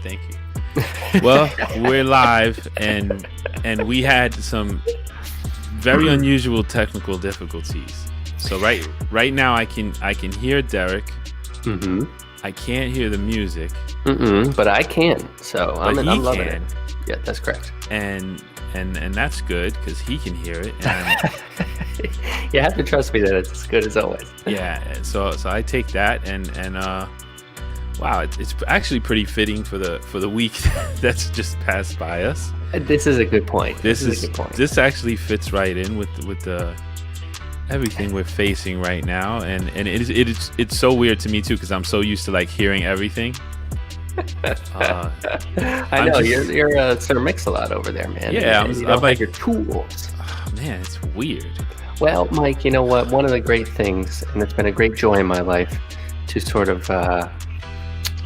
Thank you. Well, we're live, and we had some very unusual technical difficulties. So right now, I can hear Derek. Mm-hmm. I can't hear the music. But I can. So I'm loving can. it. Yeah, that's correct. And that's good because he can hear it. And You have to trust me that it's as good as always. yeah. So I take that and wow, it's actually pretty fitting for the week that's just passed by us. This is a good point. This actually fits right in with the everything we're facing right now, and it's so weird to me too because I'm so used to like hearing everything. I know you're Sir Mix-a-Lot over there, man. Yeah, you don't like your tools. Oh, man, it's weird. Well, Mike, you know what? One of the great things, and it's been a great joy in my life to sort of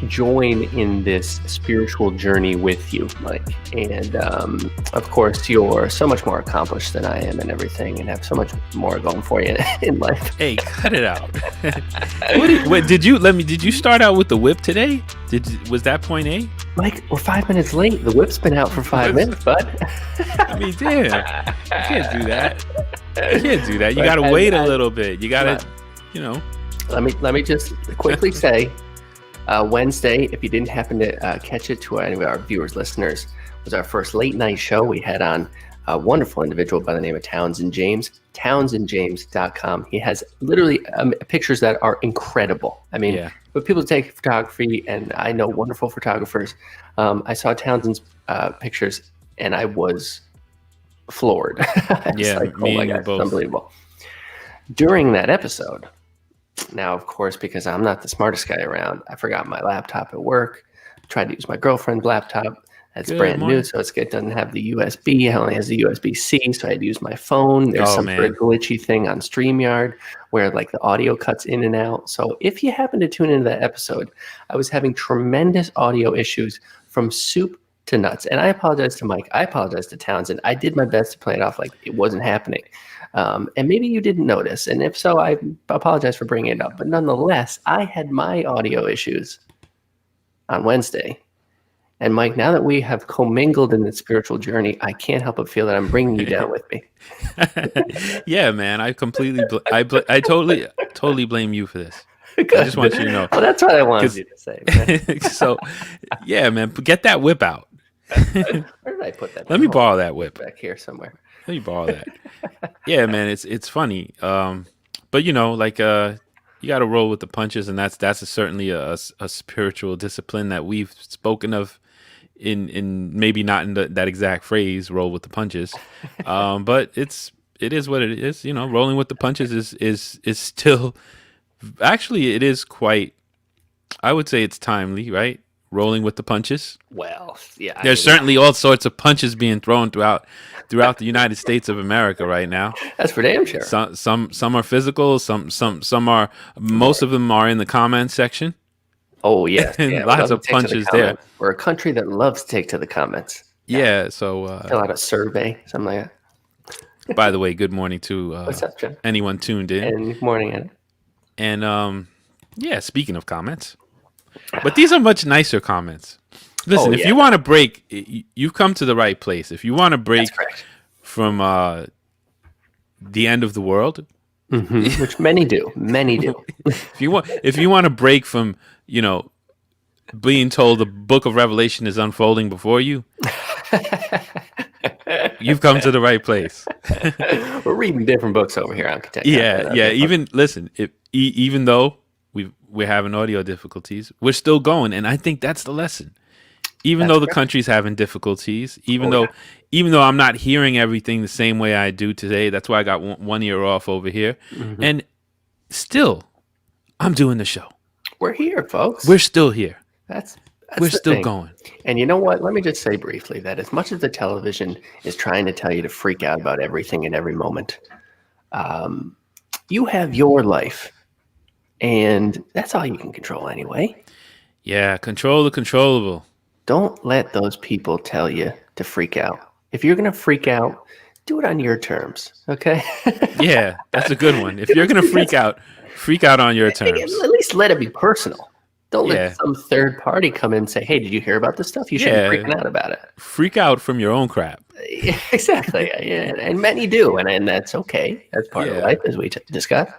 join in this spiritual journey with you, Mike. And of course, you're so much more accomplished than I am and everything, and have so much more going for you in life. Hey, cut it out. Did you start out with the whip today? Was that point A? Mike, we're 5 minutes late. The whip's been out for 5 minutes, bud. I mean, damn, you can't do that. You can't do that. You gotta wait a little bit. You gotta, you know. Let me just quickly say. Wednesday, if you didn't happen to catch it, to any of our viewers, listeners, was our first late night show. We had on a wonderful individual by the name of Townsend James, townsendjames.com. He has literally pictures that are incredible. I mean, but people take photography, and I know wonderful photographers. I saw Townsend's pictures, and I was floored. Like, oh my God, it's unbelievable. During that episode, now, of course, because I'm not the smartest guy around, I forgot my laptop at work. Tried to use my girlfriend's laptop. That's brand new, so it doesn't have the USB. It only has the USB-C, so I had to use my phone. There's sort of glitchy thing on StreamYard where like the audio cuts in and out. So if you happen to tune into that episode, I was having tremendous audio issues from soup to nuts. And I apologize to Mike. I apologize to Townsend. I did my best to play it off like it wasn't happening. And maybe you didn't notice. And if so, I apologize for bringing it up. But nonetheless, I had my audio issues on Wednesday. And Mike, now that we have commingled in the spiritual journey, I can't help but feel that I'm bringing you down with me. Yeah, man. I completely, I totally blame you for this. Good. I just want you to know. Well, that's what I wanted you to say, man. So, yeah, man, get that whip out. Where did I put that? Let me borrow that whip. Back here somewhere. Let me borrow that. Yeah, man, it's funny. But you know, like you got to roll with the punches, and that's certainly a spiritual discipline that we've spoken of in maybe not in that exact phrase, roll with the punches. But it is what it is. You know, rolling with the punches is still actually it is quite. I would say it's timely, right? Rolling with the punches. Well, yeah. There's certainly all sorts of punches being thrown throughout the United States of America right now. That's for damn sure. Some are physical. Some are. Most of them are in the comment section. Oh yes, yeah, lots of punches there. We're a country that loves to take to the comments. Yeah. So fill out a survey, something like that. By the way, good morning to what's up, John? Anyone tuned in. And good morning, Anna. And yeah. Speaking of comments. But these are much nicer comments. Listen, if you want to break, you've come to the right place. If you want to break from the end of the world, which many do, if you want to break from, you know, being told the book of Revelation is unfolding before you, you've come to the right place. We're reading different books over here on Kentucky. Yeah. Even listen, even though we're having audio difficulties, we're still going, and I think that's the lesson. Even though the country's having difficulties, even though I'm not hearing everything the same way I do today, that's why I got one ear off over here, and still, I'm doing the show. We're here, folks. We're still here. We're still going. And you know what? Let me just say briefly that as much as the television is trying to tell you to freak out about everything in every moment, you have your life. And that's all you can control anyway. Yeah, control the controllable. Don't let those people tell you to freak out. If you're going to freak out, do it on your terms, okay? Yeah, that's a good one. If you're going to freak out on your terms. At least let it be personal. Don't let Yeah. some third party come in and say, "Hey, did you hear about this stuff?" You should be Yeah. freaking out about it. Freak out from your own crap. Yeah, exactly, yeah, and many do, and that's okay. That's part of Yeah. life, as we discussed.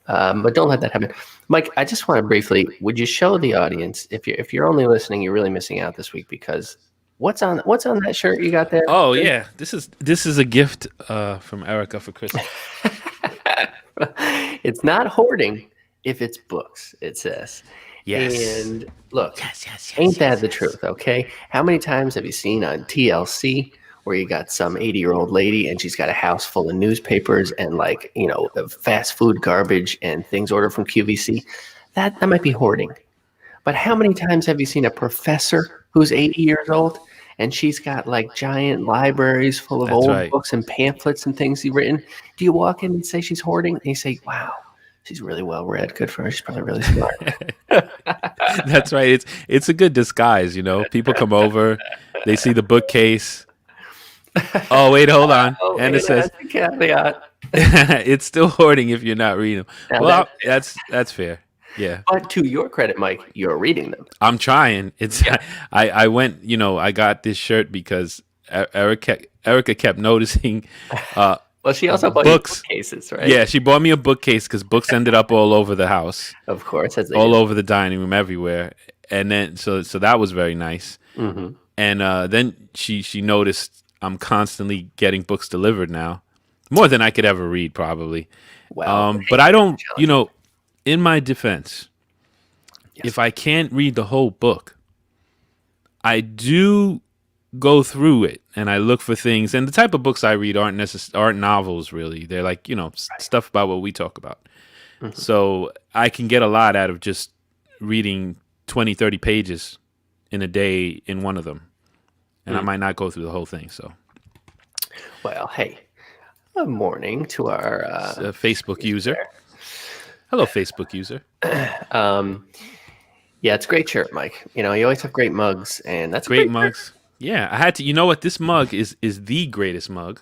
But don't let that happen, Mike. I just want to briefly. Would you show the audience, if you're only listening, you're really missing out this week, because what's on that shirt you got there? Oh yeah. This is a gift from Erica for Christmas. It's not hoarding if it's books, it says. Yes. And look, Yes. ain't that the truth, okay? How many times have you seen on TLC where you got some 80-year-old lady and she's got a house full of newspapers and, like, fast food garbage and things ordered from QVC? That might be hoarding. But how many times have you seen a professor who's 80 years old and she's got like giant libraries full of That's old right. books and pamphlets and things he's written? Do you walk in and say she's hoarding? And you say, wow, she's really well read. Good for her. She's probably really smart. That's right. It's a good disguise, People come over, they see the bookcase. Oh wait, hold on. Oh, And yeah, it says that's a caveat. it's still hoarding if you're not reading them. Now Well, that's fair. Yeah. but to your credit, Mike, you're reading them. I'm trying. It's I went, I got this shirt because Erica kept noticing Well, she also bought you books. bookcases, right? Yeah, she bought me a bookcase because books ended up all over the house, Of course, as they all do. over the dining room, everywhere. And then so that was very nice. Mhm. And then she noticed I'm constantly getting books delivered now, more than I could ever read probably. Well, But I don't, challenge. in my defense, if I can't read the whole book, I do go through it and I look for things. And the type of books I read aren't novels really. They're like, stuff about what we talk about. Mhm. So I can get a lot out of just reading 20, 30 pages in a day in one of them. And I might not go through the whole thing. So Well, hey, good morning to our it's a Facebook user. Hello, Facebook user. Yeah, it's a great shirt, Mike. You always have great mugs, and that's a Great great shirt. mugs. Yeah, I had to. You know what? This mug is the greatest mug.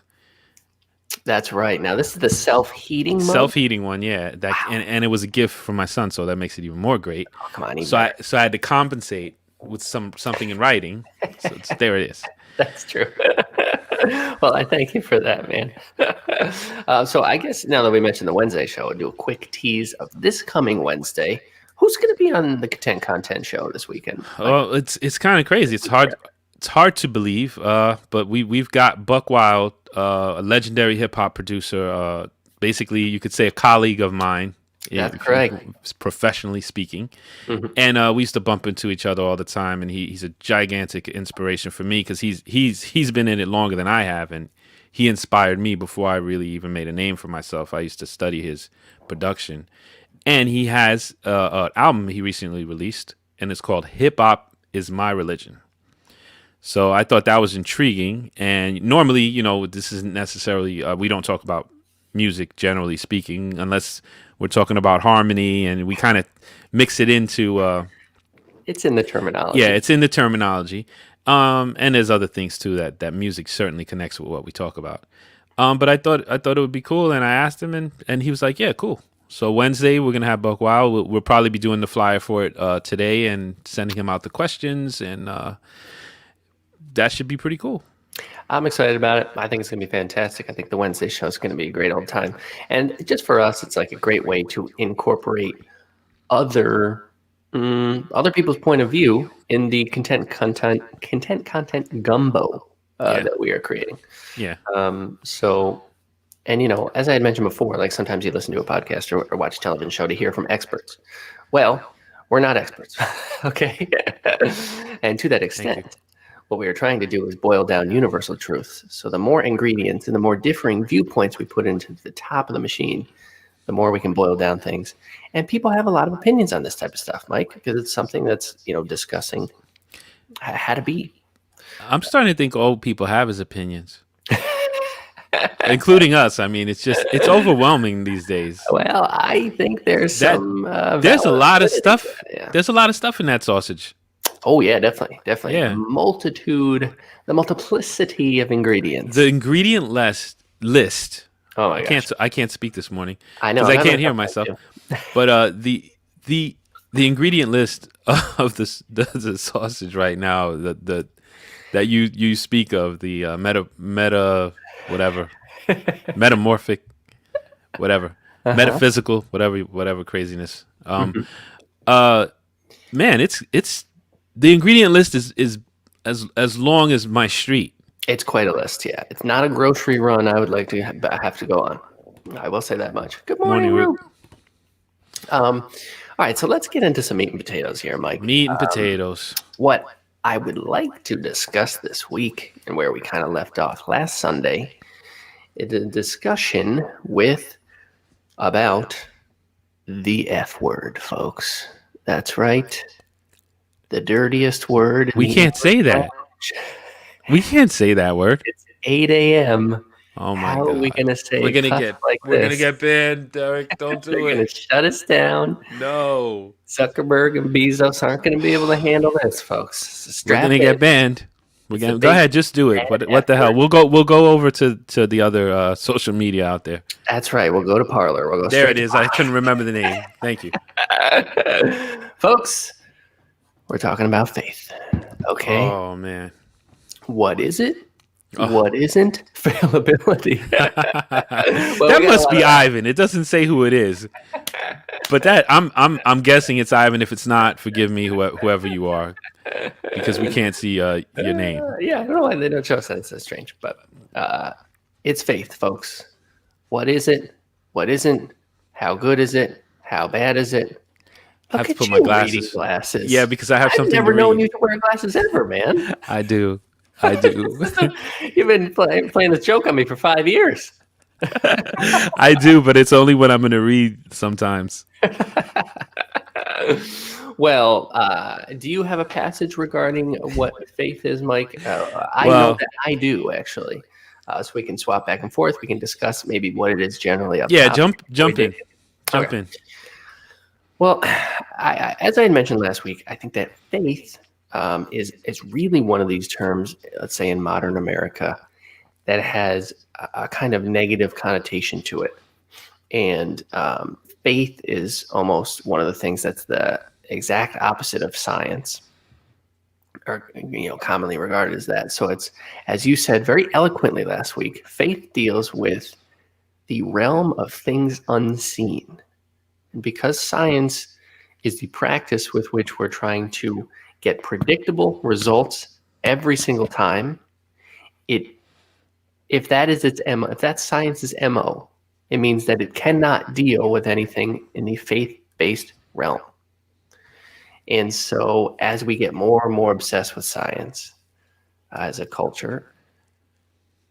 That's right. Now this is the self-heating mug. Self-heating one, yeah. That and it was a gift from my son, so that makes it even more great. Oh, come on, even So better. I had to compensate with something in writing. So there it is. That's true. Well, I thank you for that, man. So I guess now that we mentioned the Wednesday show, I'll do a quick tease of this coming Wednesday. Who's going to be on the content show this weekend? Oh, it's kind of crazy. It's hard to believe. But we've got Buck Wild, a legendary hip hop producer. Basically, you could say a colleague of mine. That's correct. Professionally speaking. Mhm. And we used to bump into each other all the time, and he's a gigantic inspiration for me because he's been in it longer than I have, and he inspired me before I really even made a name for myself. I used to study his production, and he has an album he recently released, and it's called "Hip Hop Is My Religion." So I thought that was intriguing, and normally, this isn't necessarily we don't talk about music generally speaking, unless we're talking about harmony, and we kind of mix it into It's in the terminology. yeah, it's in the terminology. And there's other things too that music certainly connects with what we talk about. But I thought it would be cool, and I asked him, and he was like, "Yeah, cool." So Wednesday we're gonna have Buck Wild. We'll probably be doing the flyer for it today and sending him out the questions, and that should be pretty cool. I'm excited about it. I think it's going to be fantastic. I think the Wednesday show is going to be a great old time. And just for us, it's like a great way to incorporate other other people's point of view in the content gumbo Yeah. that we are creating. Yeah, So, and as I had mentioned before, like sometimes you listen to a podcast or watch a television show to hear from experts. Well, we're not experts, okay? And to that extent, what we are trying to do is boil down universal truths. So the more ingredients and the more differing viewpoints we put into the top of the machine, the more we can boil down things. And people have a lot of opinions on this type of stuff, Mike, because it's something that's, discussing how to be. I'm starting to think all people have is opinions, including us. I mean, it's overwhelming these days. Well, I think there's That- some There's a lot of validity stuff. to it, yeah. There's a lot of stuff in that sausage. Oh yeah, definitely. Yeah. The multiplicity of ingredients. The ingredient list. Oh my gosh. I can't speak this morning I know. because I I'm can't having hear a tough myself. time, But the the ingredient list of the sausage right now, that you speak of, the meta whatever, metamorphic, whatever, Uh-huh. metaphysical, whatever craziness. Mhm. Uh, man, it's the ingredient list is as long as my street. It's quite a list, yeah. It's not a grocery run I would like to have to go on. I will say that much. Good morning, Morning, Rick. Rue. All right, so let's get into some meat and potatoes here, Mike. Meat and potatoes. What I would like to discuss this week, and where we kind of left off last Sunday, is a discussion about the F word, folks. That's right. The dirtiest word in We the can't say English that. We can't say that word. It's 8 a.m. Oh my How are we god. going to say We're gonna cuss get like we're gonna this? get banned, Derek. Don't They're do going to it. shut us down. No. Zuckerberg and Bezos aren't going to be able to handle this, folks. We're Strap gonna in. get banned. We're It's a gonna go big ahead, just do it. bad What F the hell? word. We'll go over to the other social media out there. That's right. We'll go to Parlor. We'll go There straight it is. I couldn't remember the name. Thank you. to folks, we're talking about faith. Okay. Oh man. What is it? Oh. What isn't? Fallibility. That must be Ivan. It doesn't say who it is. But that I'm guessing it's Ivan. If it's not, forgive me, whoever you are, because we can't see your name. Yeah, I don't know why they don't show us that. It's so strange, but it's faith, folks. What is it? What isn't? How good is it? How bad is it? I have Look to at put my you glasses. reading glasses. Yeah, because I have I've something never to known read. you to wear glasses ever, man. I do. You've been playing this joke on me for 5 years. I do, but it's only when I'm going to read sometimes. Well, do you have a passage regarding what faith is, Mike? I know Well- that I do, actually. So we can swap back and forth. We can discuss maybe what it is generally. Yeah, top. jump in. Jump Okay. in. Well, as I had mentioned last week, I think that faith is really one of these terms, let's say in modern America, that has a kind of negative connotation to it. And faith is almost one of the things that's the exact opposite of science, or commonly regarded as that. So it's, as you said very eloquently last week, faith deals with the realm of things unseen. And because science is the practice with which we're trying to get predictable results every single time, if that is its MO, if that's science's MO, it means that it cannot deal with anything in the faith-based realm. And so as we get more and more obsessed with science as a culture,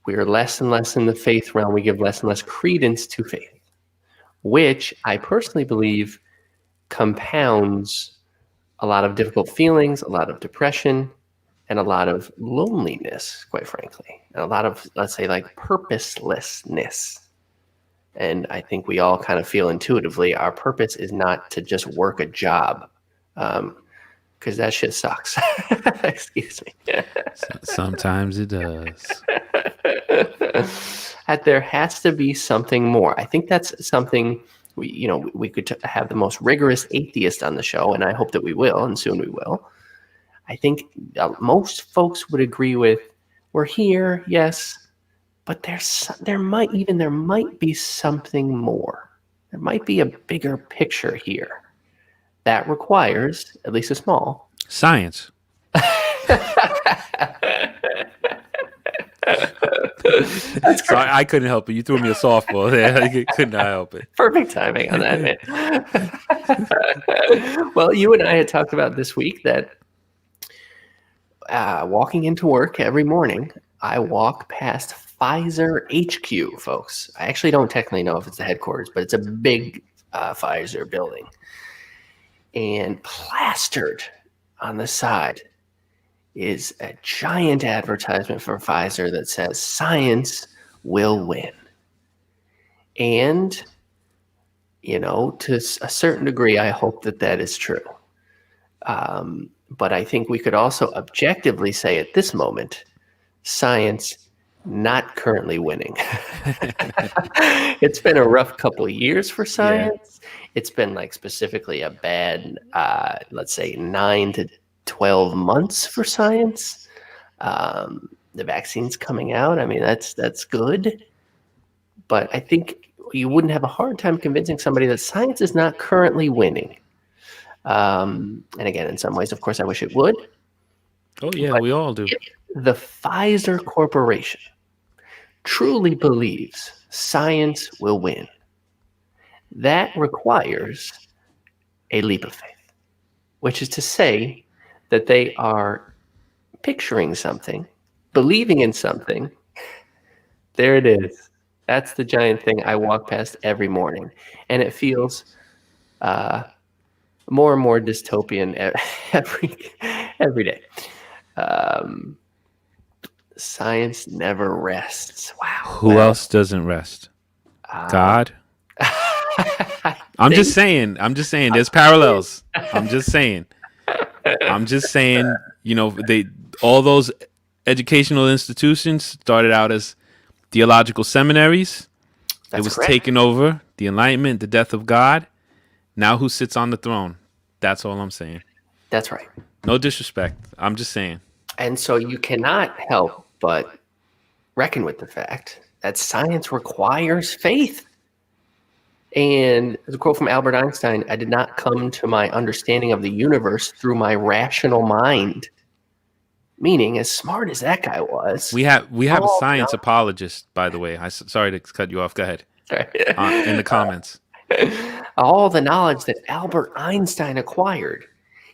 we're less and less in the faith realm. We give less and less credence to faith, which I personally believe compounds a lot of difficult feelings, a lot of depression, and a lot of loneliness, quite frankly, and a lot of, let's say, like purposelessness. And I think we all kind of feel intuitively our purpose is not to just work a job, because that shit sucks. Excuse me. Sometimes it does. That there has to be something more. I think that's something we could have the most rigorous atheist on the show, and I hope that we will, and soon we will. I think most folks would agree with, we're here, yes, but there might be something more. There might be a bigger picture here that requires at least a small Science. So I couldn't help it. You threw me a softball there. I could not help it. Perfect timing on that, man. Well, you and I had talked about this week that walking into work every morning, I walk past Pfizer HQ, folks. I actually don't technically know if it's the headquarters, but it's a big Pfizer building. And plastered on the side is a giant advertisement for Pfizer that says, "Science will win." And, to a certain degree, I hope that is true. But I think we could also objectively say at this moment, science not currently winning. It's been a rough couple of years for science. it's been like specifically a bad, let's say 9 to 12 months for science. The vaccine's coming out. I mean, that's good, but I think you wouldn't have a hard time convincing somebody that science is not currently winning. And again, in some ways, of course, I wish it would. Oh yeah, But we all do. if the Pfizer Corporation truly believes science will win, that requires a leap of faith, which is to say that they are picturing something, believing in something. There it is. That's the giant thing I walk past every morning, and it feels more and more dystopian every day. Science never rests. Wow. Who else doesn't rest? God. I'm just saying. There's parallels. I'm just saying. They all those educational institutions started out as theological seminaries. That's it was correct. taken over. The Enlightenment, the death of God. Now who sits on the throne? That's all I'm saying. That's right. No disrespect. I'm just saying. And so you cannot help but reckon with the fact that science requires faith. And as a quote from Albert Einstein, I did not come to my understanding of the universe through my rational mind. Meaning, as smart as that guy was, we have a science apologist, by the way. Sorry to cut you off. Go ahead. In the comments. All the knowledge that Albert Einstein acquired,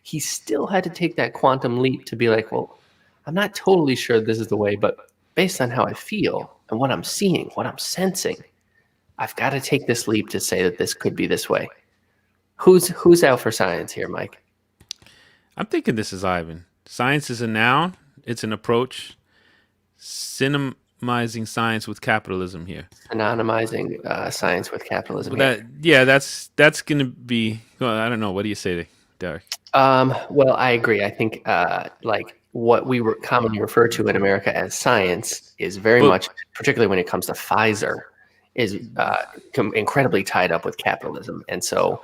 he still had to take that quantum leap to be like, well, I'm not totally sure this is the way, but based on how I feel and what I'm seeing, what I'm sensing, I've got to take this leap to say that this could be this way. Who's out for science here, Mike? I'm thinking this is Ivan. Science is a noun. It's an approach. Synonymizing science with capitalism here. Anonymizing science with capitalism. That's going to be. Well, I don't know. What do you say, Derek? Well, I agree. I think like what we commonly refer to in America as science is very much, particularly when it comes to Pfizer, is incredibly tied up with capitalism. And so,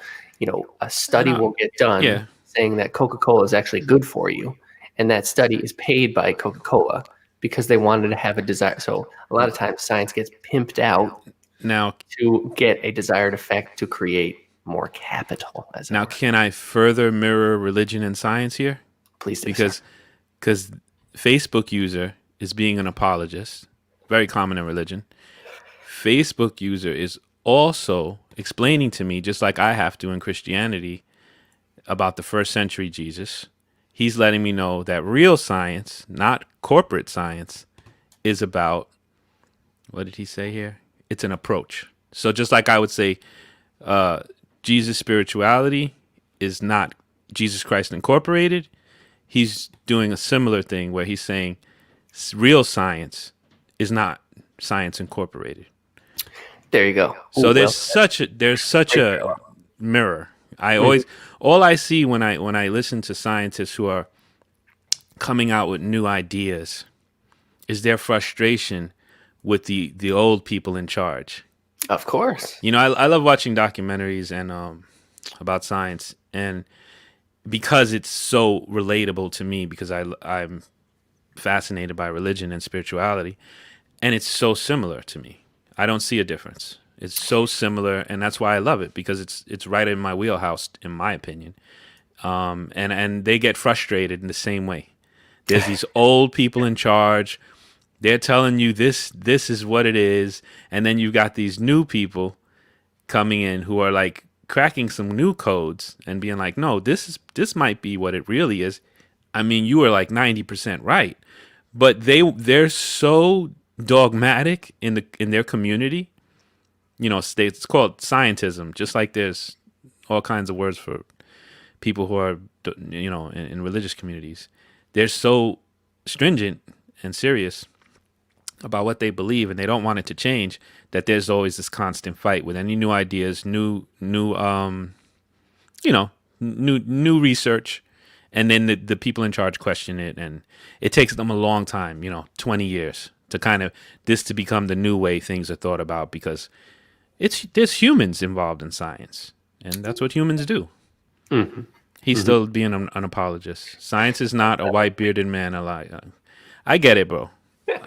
a study will get done saying that Coca-Cola is actually good for you. And that study is paid by Coca-Cola because they wanted to have a desire. So a lot of times science gets pimped out now to get a desired effect to create more capital. Now, can I further mirror religion and science here? Please do. Because Facebook user is being an apologist, very common in religion. Facebook user is also explaining to me, just like I have to in Christianity, about the first century Jesus. He's letting me know that real science, not corporate science, is about, what did he say here? It's an approach. So just like I would say, Jesus' spirituality is not Jesus Christ Incorporated, he's doing a similar thing where he's saying real science is not Science Incorporated. There you go. So there's such a mirror. I always all I see when I listen to scientists who are coming out with new ideas is their frustration with the old people in charge. Of course. I love watching documentaries and about science, and because it's so relatable to me, because I'm fascinated by religion and spirituality, and it's so similar to me. I don't see a difference. It's so similar, and that's why I love it, because it's right in my wheelhouse, in my opinion. And they get frustrated in the same way. There's these old people in charge. They're telling you this is what it is, and then you've got these new people coming in who are like cracking some new codes and being like, no, this might be what it really is. I mean, you are like 90% right, but they're so dogmatic in their community. It's called scientism, just like there's all kinds of words for people who are, in religious communities. They're so stringent and serious about what they believe, and they don't want it to change, that there's always this constant fight with any new ideas, new research, and then the people in charge question it, and it takes them a long time, 20 years to kind of this to become the new way things are thought about, because there's humans involved in science. and that's what humans do. Hmm. He's Hmm. still being an apologist. Science is not a white bearded man alive. I get it, bro.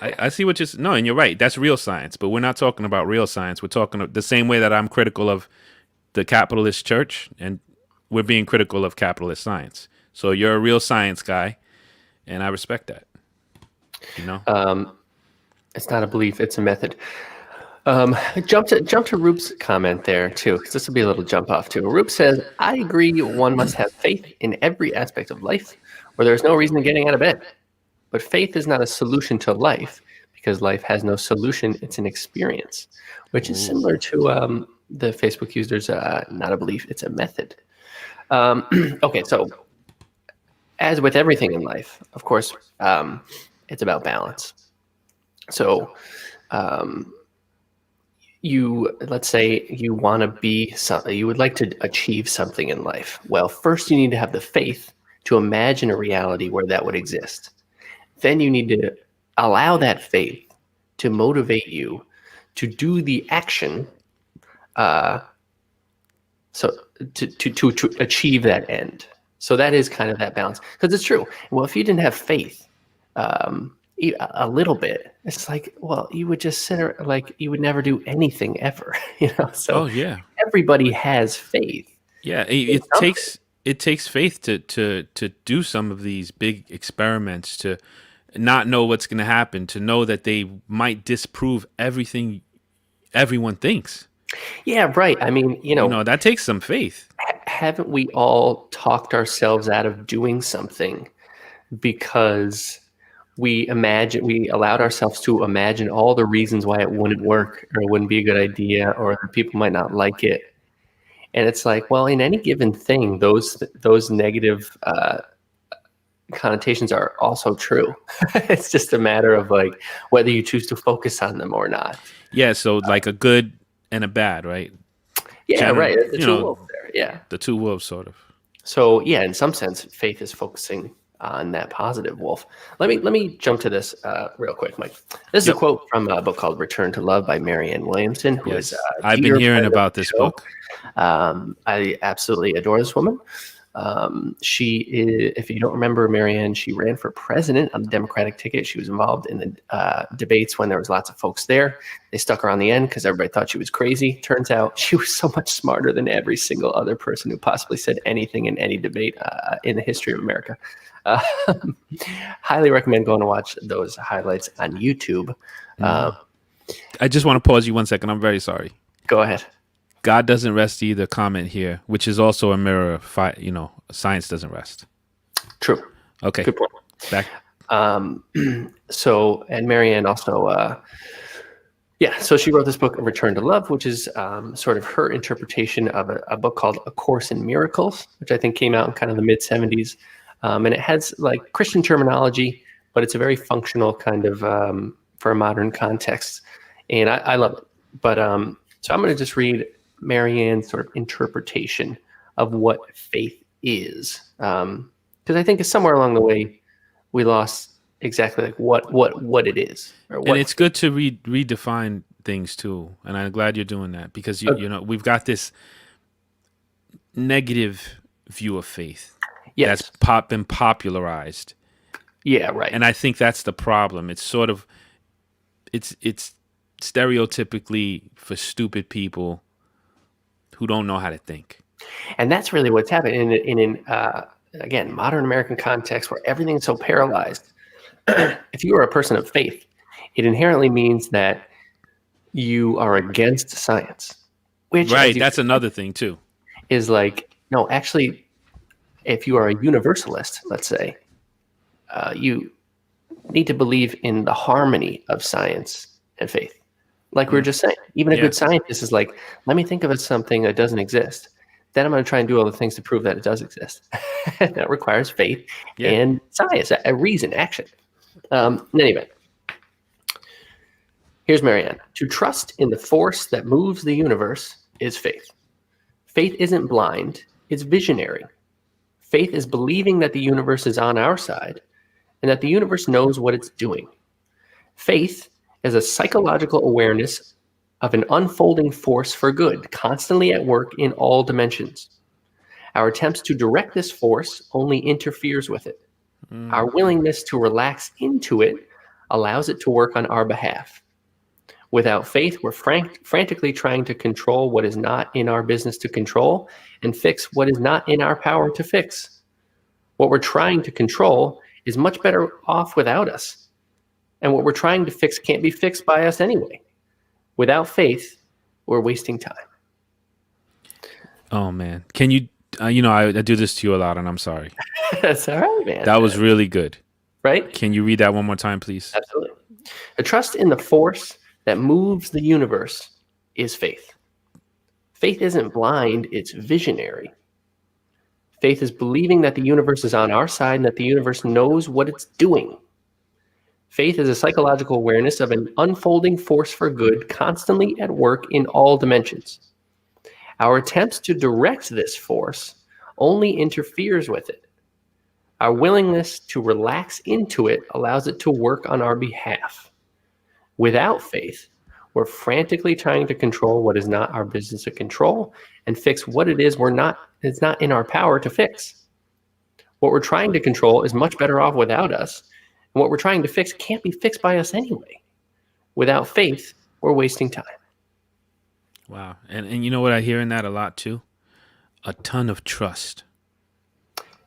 I see what you're. No, and you're right. That's real science, but we're not talking about real science. We're talking the same way that I'm critical of the capitalist church, and we're being critical of capitalist science. So you're a real science guy, and I respect that. You know. It's not a belief; it's a method. Jump to Roop's comment there too, because this will be a little jump off too. Roop says, "I agree. One must have faith in every aspect of life, or there's no reason in getting out of bed. But faith is not a solution to life because life has no solution. It's an experience," which is Ooh. similar to the Facebook users. Not a belief; it's a method. Okay, so as with everything in life, of course, it's about balance. So let's say you want to be something, you would like to achieve something in life. Well, first you need to have the faith to imagine a reality where that would exist. Then you need to allow that faith to motivate you to do the action, so to achieve that end. So that is kind of that balance, because it's true. Well, if you didn't have faith, a little bit, it's like, well, you would just sit there, like you would never do anything ever, So Oh yeah, everybody has faith yeah. in something. It takes faith to do some of these big experiments, to not know what's going to happen, to know that they might disprove everything everyone thinks. Yeah, right. I mean, That takes some faith. haven't we all talked ourselves out of doing something because we allowed ourselves to imagine all the reasons why it wouldn't work or it wouldn't be a good idea or that people might not like it? And it's like, well, in any given thing, those negative connotations are also true. It's just a matter of like whether you choose to focus on them or not. Yeah, so like a good and a bad, right? Yeah, General, right. The two wolves there. Yeah. the two wolves, sort of. So yeah, in some sense, faith is focusing on that positive wolf. Let me jump to this real quick, Mike. This is a Yep. quote from a book called "Return to Love" by Marianne Williamson, who is Yes, a I've been dear hearing friend of about the this show. book. I absolutely adore this woman. She is, if you don't remember Marianne, she ran for president on the Democratic ticket. She was involved in the debates when there was lots of folks there. They stuck her on the end because everybody thought she was crazy. Turns out she was so much smarter than every single other person who possibly said anything in any debate in the history of America. Uh, highly recommend going to watch those highlights on YouTube. I just want to pause you 1 second. I'm very sorry. Go ahead. God doesn't rest either. Comment here, which is also a mirror of science doesn't rest. True. Okay, Good point. back. So, and Marianne also, so she wrote this book, Return to Love, which is sort of her interpretation of a book called A Course in Miracles, which I think came out in kind of the mid 70s. And it has like Christian terminology, but it's a very functional kind of for a modern context. And I love it. But so I'm going to just read Marianne's sort of interpretation of what faith is. Because I think somewhere along the way, we lost exactly like what it is. Or And it's good to redefine things too. And I'm glad you're doing that, because we've got this negative view of faith yes. that's been popularized. Yeah, right. And I think that's the problem. It's sort of it's stereotypically for stupid people who don't know how to think. And that's really what's happening in again, modern American context where everything's so paralyzed. If you are a person of faith, it inherently means that you are against science, which Right, that's another thing too. is like, no, actually, if you are a universalist, let's say, you need to believe in the harmony of science and faith. Like we were just saying, even a good scientist is like, let me think of it something that doesn't exist. Then I'm going to try and do all the things to prove that it does exist. That requires faith and science, a reason, action. In any event, here's Marianne. To trust in the force that moves the universe is faith. Faith isn't blind, it's visionary. Faith is believing that the universe is on our side and that the universe knows what it's doing. Faith is a psychological awareness of an unfolding force for good, constantly at work in all dimensions. Our attempts to direct this force only interferes with it. Our willingness to relax into it allows it to work on our behalf. Without faith, we're frantically trying to control what is not in our business to control and fix what is not in our power to fix. What we're trying to control is much better off without us. And what we're trying to fix can't be fixed by us anyway. Without faith, we're wasting time. Oh man, can you? I do this to you a lot, and I'm sorry. That's all right, man. That was really good. Right? Can you read that one more time, please? Absolutely. A trust in the force that moves the universe is faith. Faith isn't blind, it's visionary. Faith is believing that the universe is on our side and that the universe knows what it's doing. Faith is a psychological awareness of an unfolding force for good constantly at work in all dimensions. Our attempts to direct this force only interferes with it. Our willingness to relax into it allows it to work on our behalf. Without faith, we're frantically trying to control what is not our business to control and fix what it is it's not in our power to fix. What we're trying to control is much better off without us, and what we're trying to fix can't be fixed by us anyway. Without faith, we're wasting time. Wow. And you know what I hear in that a lot too? A ton of trust.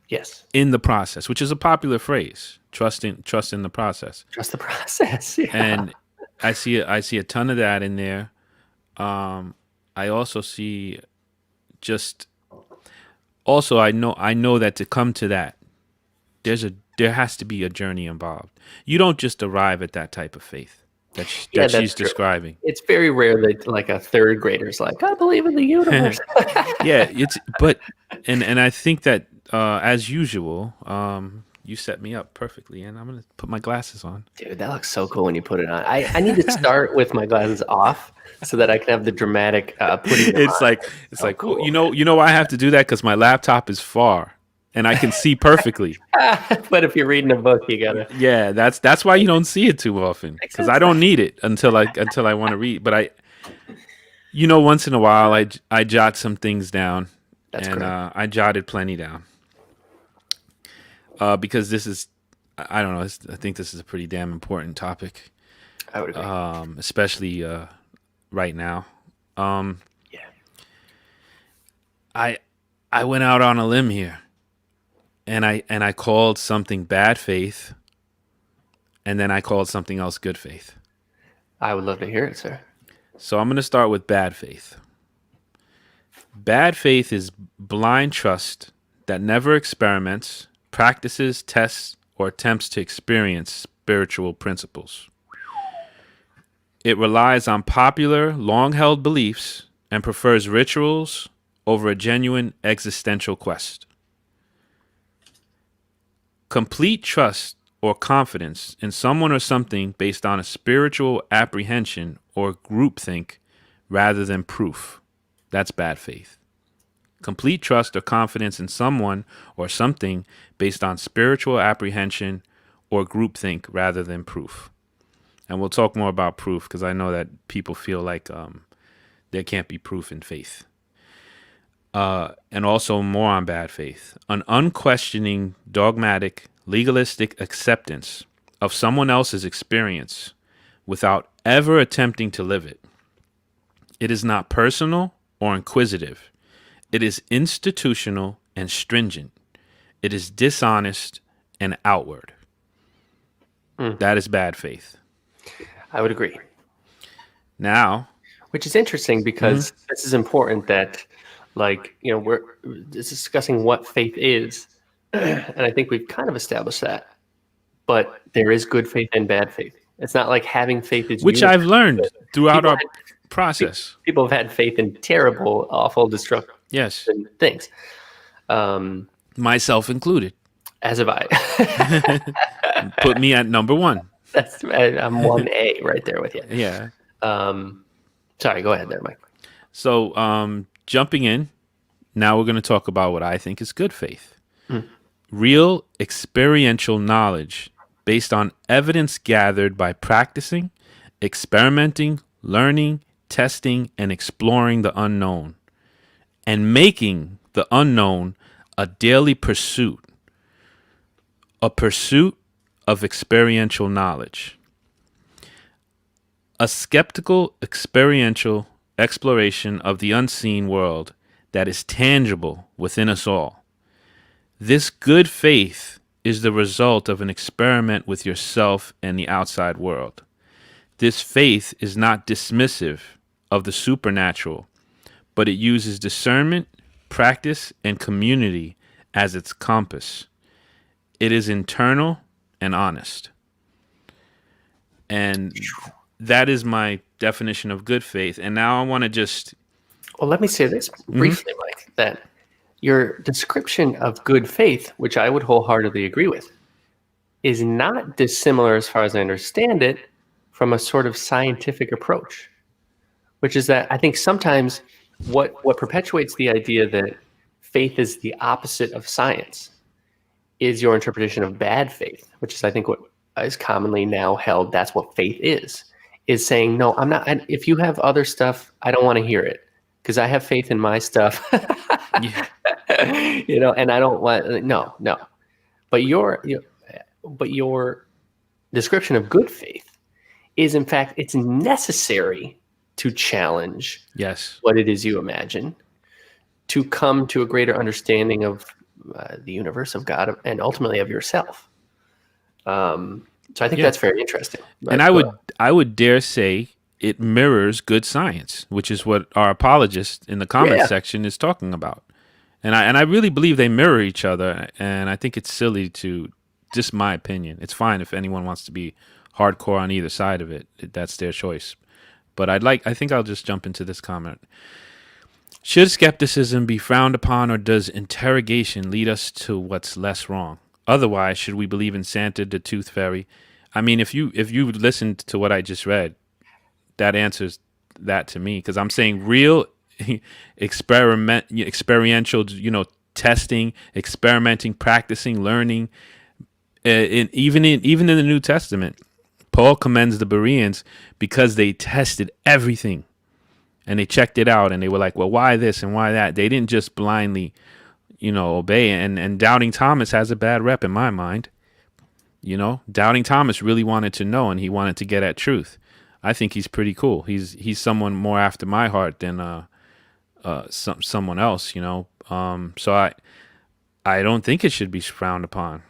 Yes. In the process, which is a popular phrase. Trust in the process. Trust the process. Yeah. And I see a ton of that in there. I also see I know that to come to that, there has to be a journey involved. You don't just arrive at that type of faith that she's describing. It's very rare that like a third grader's like, I believe in the universe. Yeah, and I think that as usual, you set me up perfectly, and I'm gonna put my glasses on. Dude, that looks so cool when you put it on. I need to start with my glasses off so that I can have the dramatic putting them on. It's like cool. You know why I have to do that? Because my laptop is far, and I can see perfully. But if you're reading a book, you gotta. Yeah, that's why you don't see it too often, because I don't need it until I want to read. But once in a while, I jot some things down. That's great. I jotted plenty down. Because this is, I don't know, I think this is a pretty damn important topic. I would agree. Especially right now. Yeah. I went out on a limb here, and I called something bad faith, and then I called something else good faith. I would love to hear it, sir. So I'm going to start with bad faith. Bad faith is blind trust that never experiments, practices, tests, or attempts to experience spiritual principles. It relies on popular, long-held beliefs and prefers rituals over a genuine existential quest. Complete trust or confidence in someone or something based on a spiritual apprehension or groupthink rather than proof. That's bad faith. Complete trust or confidence in someone or something based on spiritual apprehension or groupthink rather than proof. And we'll talk more about proof because I know that people feel like there can't be proof in faith. And also more on bad faith. An unquestioning, dogmatic, legalistic acceptance of someone else's experience without ever attempting to live it. It is not personal or inquisitive. It is institutional and stringent. It is dishonest and outward. That is bad faith. I would agree. Now, which is interesting because this is important that, we're discussing what faith is, and I think we've kind of established that. But there is good faith and bad faith. It's not like having faith is which I've learned throughout our process. People have had faith in terrible, awful, destructive things. Myself included. As have I. Put me at number one. I'm 1A right there with you. Yeah. Sorry, go ahead there, Mike. So jumping in, now we're going to talk about what I think is good faith. Real experiential knowledge based on evidence gathered by practicing, experimenting, learning, testing, and exploring the unknown, and making the unknown a daily pursuit, a pursuit of experiential knowledge, a skeptical experiential exploration of the unseen world that is tangible within us all. This good faith is the result of an experiment with yourself and the outside world. This faith is not dismissive of the supernatural, but it uses discernment, practice, and community as its compass. It is internal and honest. And that is my definition of good faith. And now I want to just... Well, let me say this briefly, Mike, that your description of good faith, which I would wholeheartedly agree with, is not dissimilar, as far as I understand it, from a sort of scientific approach, which is that I think sometimes what perpetuates the idea that faith is the opposite of science is your interpretation of bad faith, which is, I think, what is commonly now held. That's what faith is saying, no, I'm not. If you have other stuff, I don't want to hear it because I have faith in my stuff. Yeah. And I don't want, no. But your description of good faith is, in fact, it's necessary to challenge Yes. what it is you imagine, to come to a greater understanding of the universe, of God, and ultimately of yourself. So I think that's very interesting. But, And I would dare say it mirrors good science, which is what our apologist in the comments section is talking about. And I really believe they mirror each other. And I think it's silly to, just my opinion. It's fine if anyone wants to be hardcore on either side of it. That's their choice. But I think I'll just jump into this comment. Should skepticism be frowned upon, or does interrogation lead us to what's less wrong? Otherwise, should we believe in Santa the Tooth Fairy? I mean, if you listened to what I just read, that answers that to me, because I'm saying real experiential, testing, experimenting, practicing, learning. Even in the New Testament, Paul commends the Bereans because they tested everything and they checked it out, and they were like, well, why this and why that? They didn't just blindly, obey. And Doubting Thomas has a bad rep in my mind. Doubting Thomas really wanted to know, and he wanted to get at truth. I think he's pretty cool. He's someone more after my heart than someone else. So I don't think it should be frowned upon.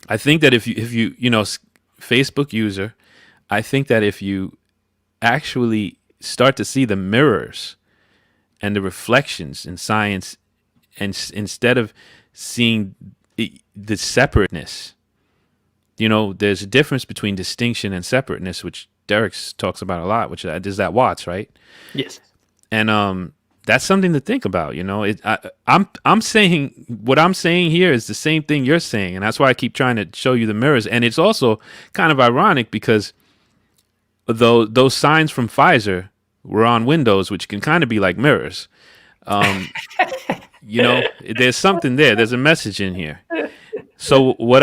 I think that if you Facebook user, I think that if you actually start to see the mirrors and the reflections in science, and instead of seeing the separateness, there's a difference between distinction and separateness, which Derek talks about a lot, which is that Watts, right? yes. And that's something to think about. I'm saying, what I'm saying here is the same thing you're saying, and that's why I keep trying to show you the mirrors. And it's also kind of ironic because those signs from Pfizer were on windows, which can kind of be like mirrors. There's something there. There's a message in here. So what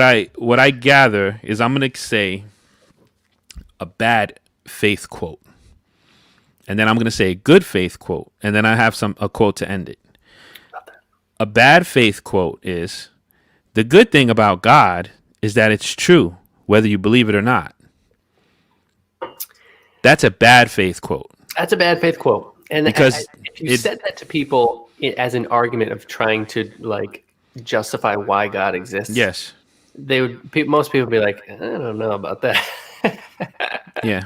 I gather is I'm going to say a bad faith quote, and then I'm going to say a good faith quote, and then I have a quote to end it. A bad faith quote is, the good thing about God is that it's true, whether you believe it or not. That's a bad faith quote. That's a bad faith quote. And because if you said that to people as an argument of trying to justify why God exists, yes, most people would be like, I don't know about that. Yeah.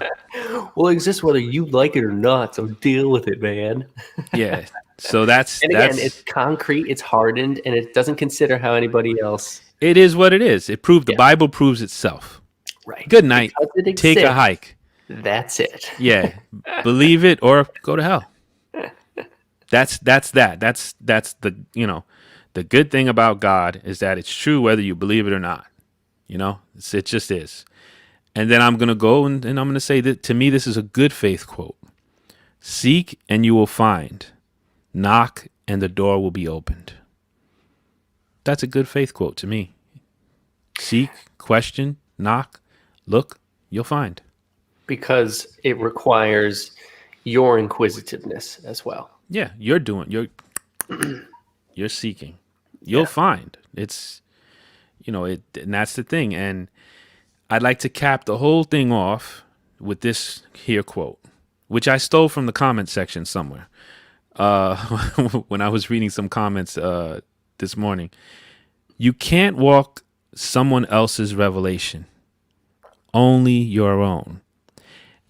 Well, it exists whether you like it or not, so deal with it, man. Yeah. So that's it's concrete, it's hardened, and it doesn't consider how anybody else. It is what it is. The Bible proves itself. Right. Good night. Take a hike. That's it. Yeah. Believe it or go to hell. That's that. That's the the good thing about God is that it's true whether you believe it or not. It just is. And then I'm going to go and I'm going to say that, to me, this is a good faith quote. Seek and you will find. Knock and the door will be opened. That's a good faith quote to me. Seek, question, knock, look, you'll find. Because it requires your inquisitiveness as well. Yeah, you're seeking. You'll Yeah. find. It's and that's the thing. And I'd like to cap the whole thing off with this here quote, which I stole from the comment section somewhere. When I was reading some comments this morning. You can't walk someone else's revelation, only your own.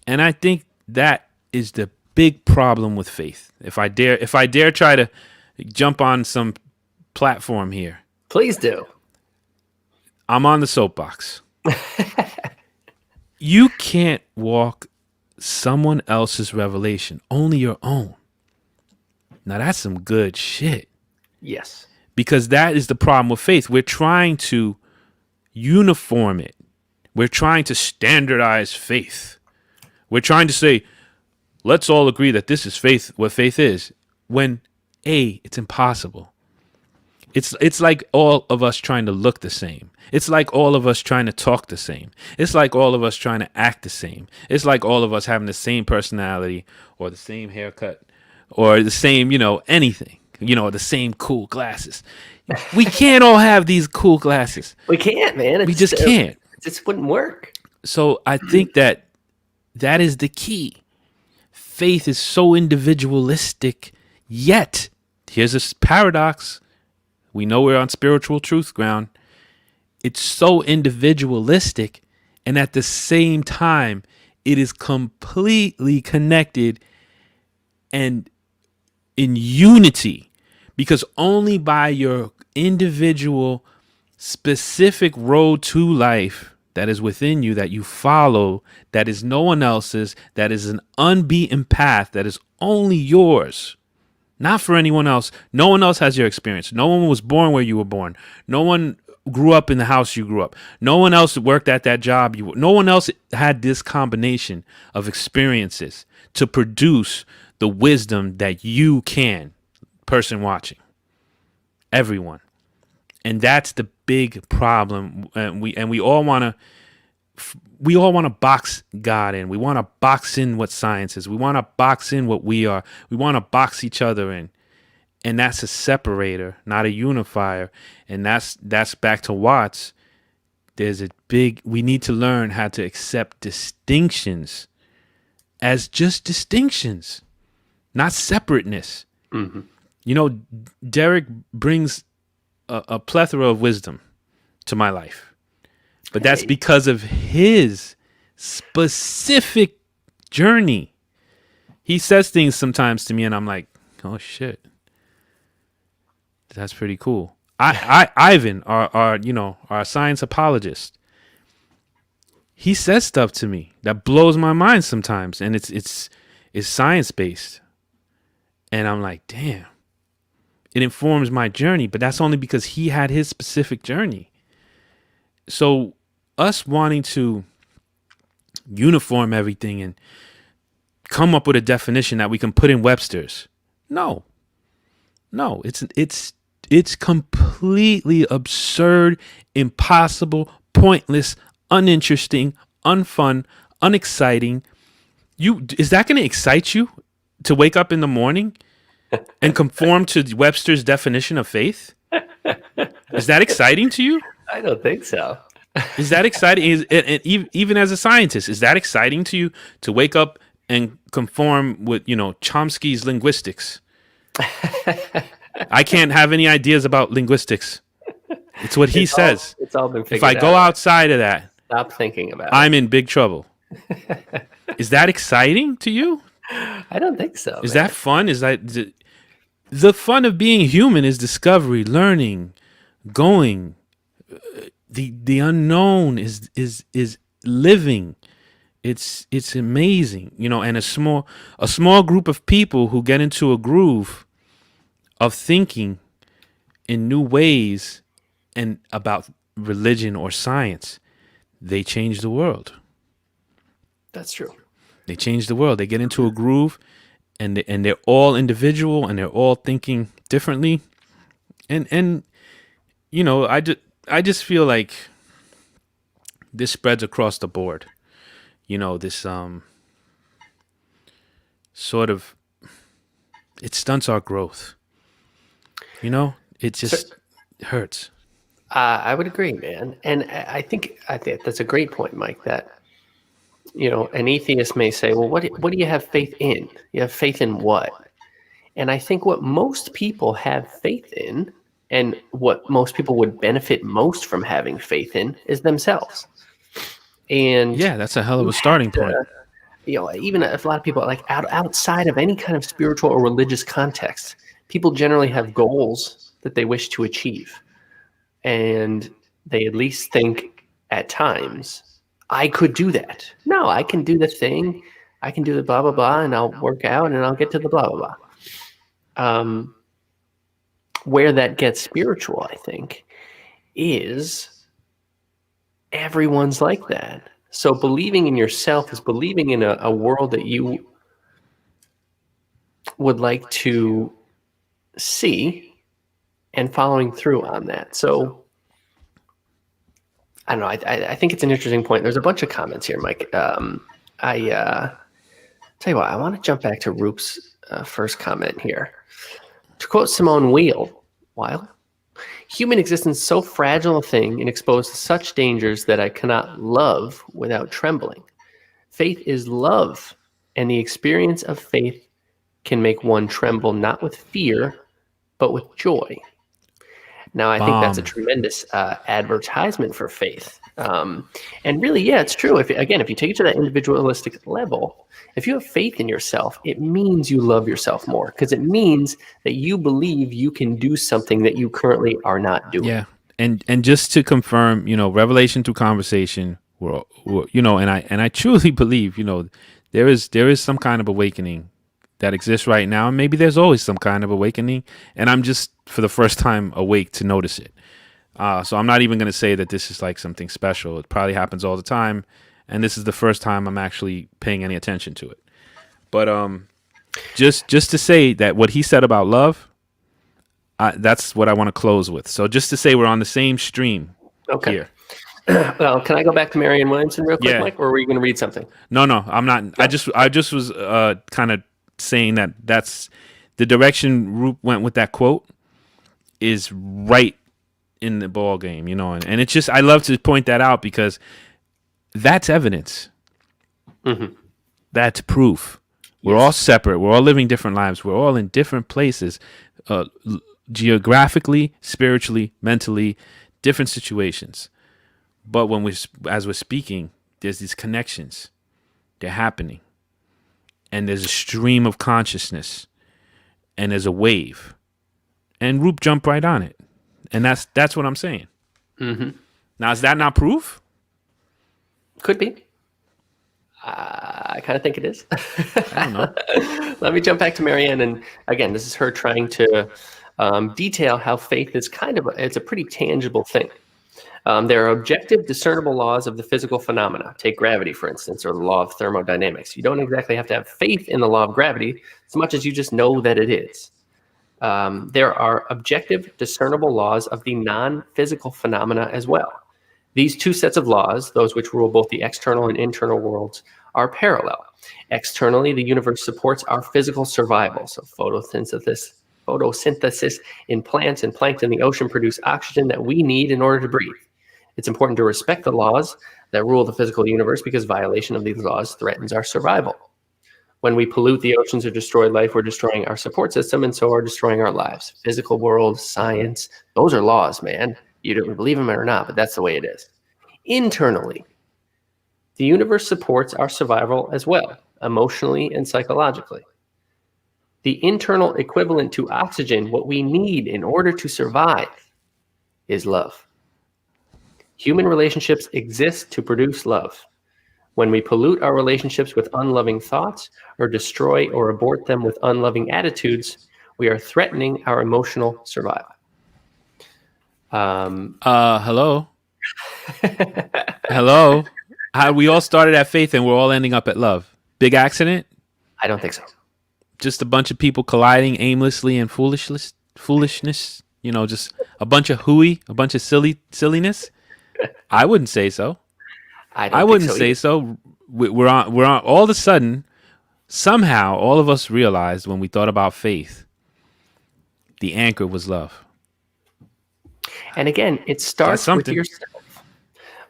And I think that is the big problem with faith. If I dare try to jump on some platform here, Please do. I'm on the soapbox. You can't walk someone else's revelation, only your own. Now that's some good shit. Yes. Because that is the problem with faith. We're trying to uniform it. We're trying to standardize faith. We're trying to say, let's all agree that this is faith, what faith is, when it's impossible. It's like all of us trying to look the same. It's like all of us trying to talk the same. It's like all of us trying to act the same. It's like all of us having the same personality or the same haircut or the same, anything. The same cool glasses. We can't all have these cool glasses. We can't, man. We just can't. It just wouldn't work. So I think that is the key. Faith is so individualistic, yet here's a paradox. We know we're on spiritual truth ground. It's so individualistic, and at the same time, it is completely connected and in unity, because only by your individual specific road to life that is within you, that you follow, that is no one else's, that is an unbeaten path, that is only yours, not for anyone else. No one else has your experience. No one was born where you were born. No one grew up in the house you grew up. No one else worked at that job no one else had this combination of experiences to produce the wisdom that you can, person watching, everyone. And that's the big problem. And we all want to box God in. We want to box in what science is. We want to box in what we are. We want to box each other in. And that's a separator, not a unifier. And that's back to Watts. We need to learn how to accept distinctions as just distinctions, not separateness. Mm-hmm. Derek brings a plethora of wisdom to my life, but that's because of his specific journey. He says things sometimes to me, and I'm like, "Oh shit, that's pretty cool." Ivan, our science apologist, he says stuff to me that blows my mind sometimes, and it's science based. And I'm like, damn, it informs my journey, but that's only because he had his specific journey. So us wanting to uniform everything and come up with a definition that we can put in Webster's. No, it's completely absurd, impossible, pointless, uninteresting, unfun, unexciting. Is that going to excite you to wake up in the morning and conform to Webster's definition of faith? Is that exciting to you? I don't think so. Is that exciting? Even as a scientist, is that exciting to you to wake up and conform with, Chomsky's linguistics? I can't have any ideas about linguistics. It's what he says. It's all been figured out. If I go outside of that, stop thinking about it. I'm in big trouble. Is that exciting to you? I don't think so. Is that fun? Is that the fun of being human? Is discovery, learning, going. The unknown is living. It's amazing, and a small group of people who get into a groove of thinking in new ways and about religion or science, they change the world. That's true. They change the world. They get into a groove, and they're all individual, and they're all thinking differently. And I just feel like this spreads across the board. This sort of, it stunts our growth. It So, just hurts. I would agree, man. And I think that's a great point, Mike, that, an atheist may say, well, what do you have faith in? You have faith in what? And I think what most people have faith in, and what most people would benefit most from having faith in, is themselves. And Yeah, that's a hell of you a have starting point. to, even if a lot of people like outside of any kind of spiritual or religious context, people generally have goals that they wish to achieve. And they at least think at times, I could do that. No, I can do the thing. I can do the blah, blah, blah, and I'll work out and I'll get to the blah, blah, blah. Where that gets spiritual, I think, is everyone's like that. So believing in yourself is believing in a world that you would like to see and following through on that. So I don't know. I think it's an interesting point. There's a bunch of comments here, Mike. I tell you what, I want to jump back to Roop's first comment here. To quote Simone Weil, human existence is so fragile a thing and exposed to such dangers that I cannot love without trembling. Faith is love, and the experience of faith can make one tremble not with fear, but with joy. Now, I think that's a tremendous advertisement for faith. And really, yeah, it's true. If you take it to that individualistic level, if you have faith in yourself, it means you love yourself more, because it means that you believe you can do something that you currently are not doing. Yeah, and just to confirm, revelation through conversation, and I truly believe, there is some kind of awakening that exists right now, and maybe there's always some kind of awakening, and I'm just for the first time awake to notice it. So I'm not even going to say that this is like something special. It probably happens all the time, and this is the first time I'm actually paying any attention to it. But just to say that what he said about love, that's what I want to close with. So just to say we're on the same stream here. Well, can I go back to Marianne Williamson real quick, Yeah. Mike, or were you going to read something? No, I'm not. I just was kind of saying that's the direction Roop went with that quote is right in the ball game, and it's just, I love to point that out because that's evidence. Mm-hmm. That's proof. We're all separate. We're all living different lives. We're all in different places, geographically, spiritually, mentally, different situations. But as we're speaking, there's these connections. They're happening. And there's a stream of consciousness. And there's a wave. And Roop jumped right on it. And that's what I'm saying. Mm-hmm. Now, is that not proof? Could be. I kind of think it is. I don't know. Let me jump back to Marianne. And again, this is her trying to detail how faith is it's a pretty tangible thing. There are objective, discernible laws of the physical phenomena. Take gravity, for instance, or the law of thermodynamics. You don't exactly have to have faith in the law of gravity as much as you just know that it is. There are objective, discernible laws of the non-physical phenomena as well. These two sets of laws, those which rule both the external and internal worlds, are parallel. Externally, the universe supports our physical survival. So photosynthesis in plants and plankton in the ocean produce oxygen that we need in order to breathe. It's important to respect the laws that rule the physical universe because violation of these laws threatens our survival. When we pollute the oceans or destroy life, we're destroying our support system and so are destroying our lives. Physical world, science, those are laws, man. You don't believe them or not, but that's the way it is. Internally, the universe supports our survival as well, emotionally and psychologically. The internal equivalent to oxygen, what we need in order to survive, is love. Human relationships exist to produce love. When we pollute our relationships with unloving thoughts or destroy or abort them with unloving attitudes, we are threatening our emotional survival. Hello. Hello. We all started at faith and we're all ending up at love. Big accident? I don't think so. Just a bunch of people colliding aimlessly and foolishness. Just a bunch of hooey, a bunch of silliness. I wouldn't say so. I wouldn't say so. We're on. All of a sudden, somehow all of us realized when we thought about faith, the anchor was love. And again, it That's starts with something. yourself.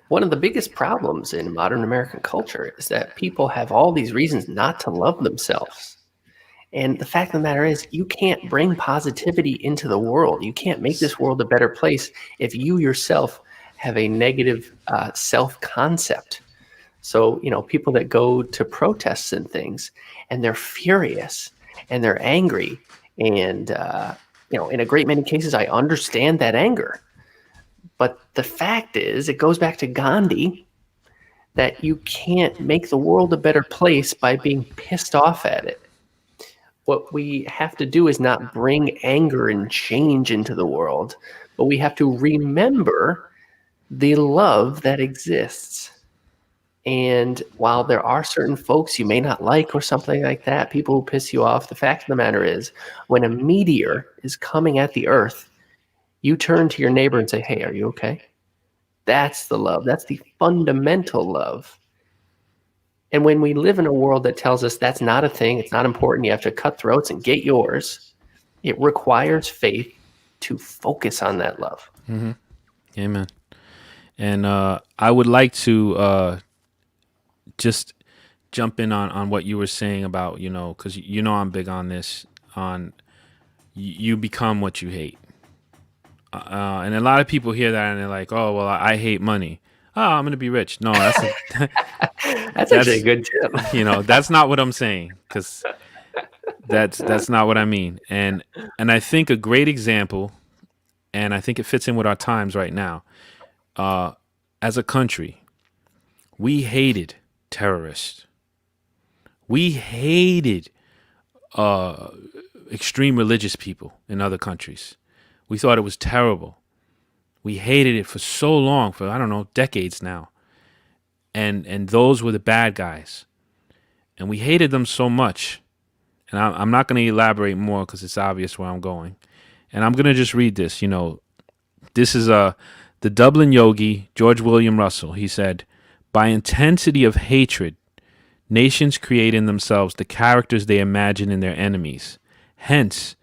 One of the biggest problems in modern American culture is that people have all these reasons not to love themselves. And the fact of the matter is, you can't bring positivity into the world. You can't make this world a better place if you yourself have a negative self concept. So, people that go to protests and things, and they're furious and they're angry. And, in a great many cases, I understand that anger. But the fact is, it goes back to Gandhi that you can't make the world a better place by being pissed off at it. What we have to do is not bring anger and change into the world, but we have to remember the love that exists. And while there are certain folks you may not like or something like that, people who piss you off, the fact of the matter is, when a meteor is coming at the earth, you turn to your neighbor and say, "Hey, are you okay?" That's the love. That's the fundamental love. And when we live in a world that tells us that's not a thing, it's not important, you have to cut throats and get yours, it requires faith to focus on that love. Amen. And I would like to just jump in on what you were saying about, because I'm big on this, on you become what you hate. And a lot of people hear that and they're like, oh, well, I hate money. Oh, I'm going to be rich. No, That's actually a that's, good tip. that's not what I'm saying, because that's not what I mean. And I think a great example, and I think it fits in with our times right now, as a country, we hated terrorists. We hated extreme religious people in other countries. We thought it was terrible. We hated it for so long, for I don't know, decades now. And those were the bad guys. And we hated them so much. And I'm not going to elaborate more because it's obvious where I'm going. And I'm going to just read this. This is the Dublin yogi, George William Russell. He said, by intensity of hatred, nations create in themselves the characters they imagine in their enemies. Hence,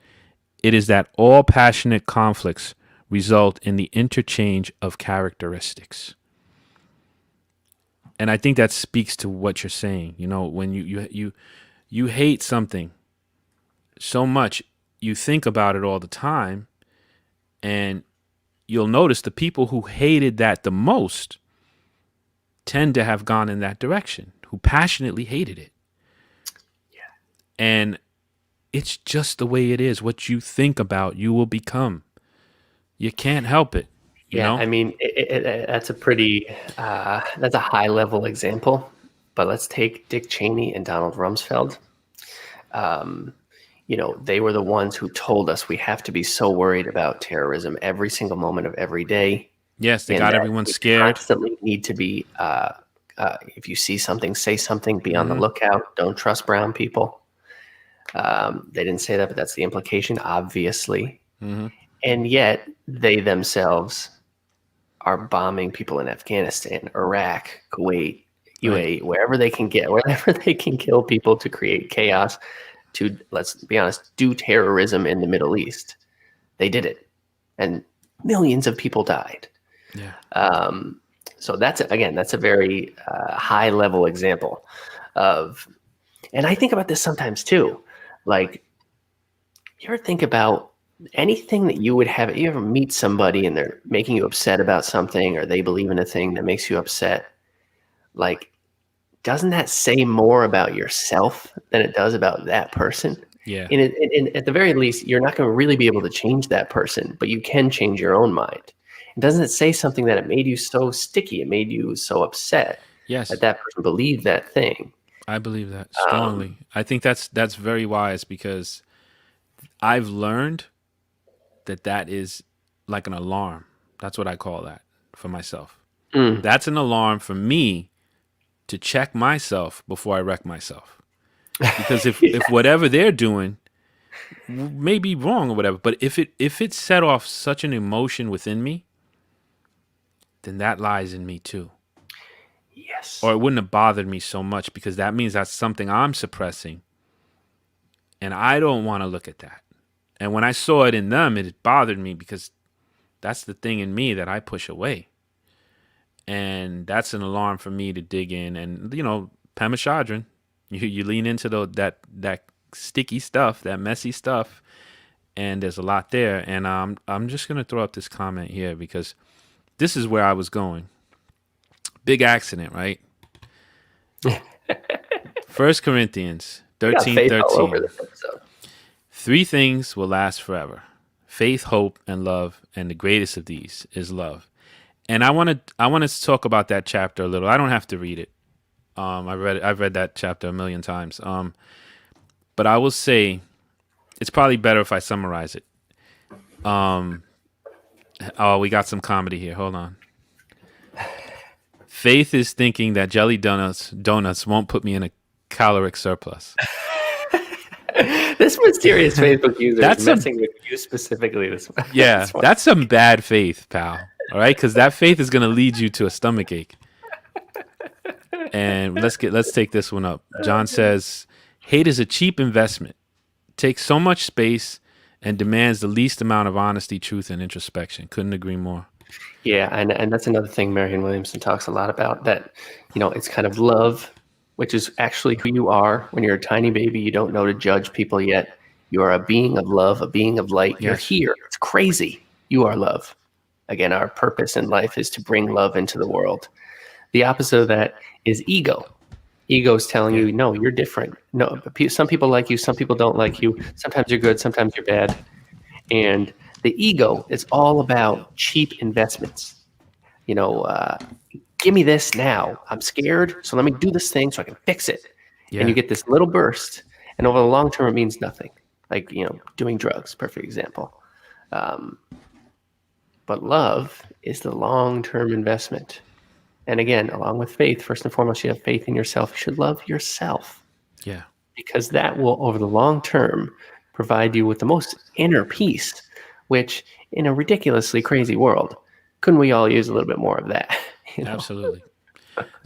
it is that all passionate conflicts result in the interchange of characteristics. And I think that speaks to what you're saying. When you hate something so much, you think about it all the time, and you'll notice the people who hated that the most tend to have gone in that direction, who passionately hated it. Yeah. And it's just the way it is. What you think about, you will become. You can't help it. I mean, that's a pretty, that's a high level example. But let's take Dick Cheney and Donald Rumsfeld. They were the ones who told us we have to be so worried about terrorism every single moment of every day. Yes, they got everyone scared. Constantly need to be, if you see something, say something, be on the lookout. Don't trust brown people. They didn't say that, but that's the implication, obviously. And yet they themselves are bombing people in Afghanistan, Iraq, Kuwait, UAE, wherever they can kill people to create chaos, to, let's be honest, do terrorism in the Middle East. They did it. And millions of people died. Yeah. So that's a very high level example of, and I think about this sometimes too. Like, you ever think about anything that you ever meet somebody and they're making you upset about something, or they believe in a thing that makes you upset? Like, doesn't that say more about yourself than it does about that person? Yeah. And at the very least, you're not going to really be able to change that person, but you can change your own mind. And doesn't it say something that it made you so sticky? It made you so upset Yes. that person believed that thing. I believe that strongly. I think that's very wise, because I've learned that is like an alarm. That's what I call that for myself. That's an alarm for me to check myself before I wreck myself. Because if whatever they're doing may be wrong or whatever, but if it set off such an emotion within me, then that lies in me too. Yes. Or it wouldn't have bothered me so much, because that means that's something I'm suppressing And I don't want to look at that. And when I saw it in them, it bothered me because that's the thing in me that I push away. And that's an alarm for me to dig in. And, Pemashadran, you lean into that sticky stuff, that messy stuff, and there's a lot there. And I'm just going to throw up this comment here because this is where I was going. Big accident, right? 1 Corinthians We got 13, faith all over 13. this episode. 3 things will last forever: faith, hope, and love. And the greatest of these is love. And I want to talk about that chapter a little. I don't have to read it. I've read that chapter a million times. But I will say it's probably better if I summarize it. Oh, we got some comedy here. Hold on. Faith is thinking that jelly donuts won't put me in a caloric surplus. This mysterious Facebook user That's is messing with you specifically. Yeah, that's some bad faith, pal. All right, because that faith is going to lead you to a stomach ache. And let's take this one up. John says, "Hate is a cheap investment. Takes so much space and demands the least amount of honesty, truth, and introspection." Couldn't agree more. Yeah, and that's another thing Marianne Williamson talks a lot about, that, it's kind of love, which is actually who you are. When you're a tiny baby, you don't know to judge people yet. You are a being of love, a being of light. You're Yes. here. It's crazy. You are love. Again, our purpose in life is to bring love into the world. The opposite of that is ego. Ego is telling you, no, you're different. No, some people like you, some people don't like you. Sometimes you're good, sometimes you're bad. And the ego is all about cheap investments. Give me this now. I'm scared, so let me do this thing so I can fix it. Yeah. And you get this little burst, and over the long term, it means nothing. Like, doing drugs, perfect example. But love is the long-term investment. And again, along with faith, first and foremost, you have faith in yourself. You should love yourself, Yeah. because that will, over the long term, provide you with the most inner peace, which in a ridiculously crazy world, couldn't we all use a little bit more of that? Absolutely.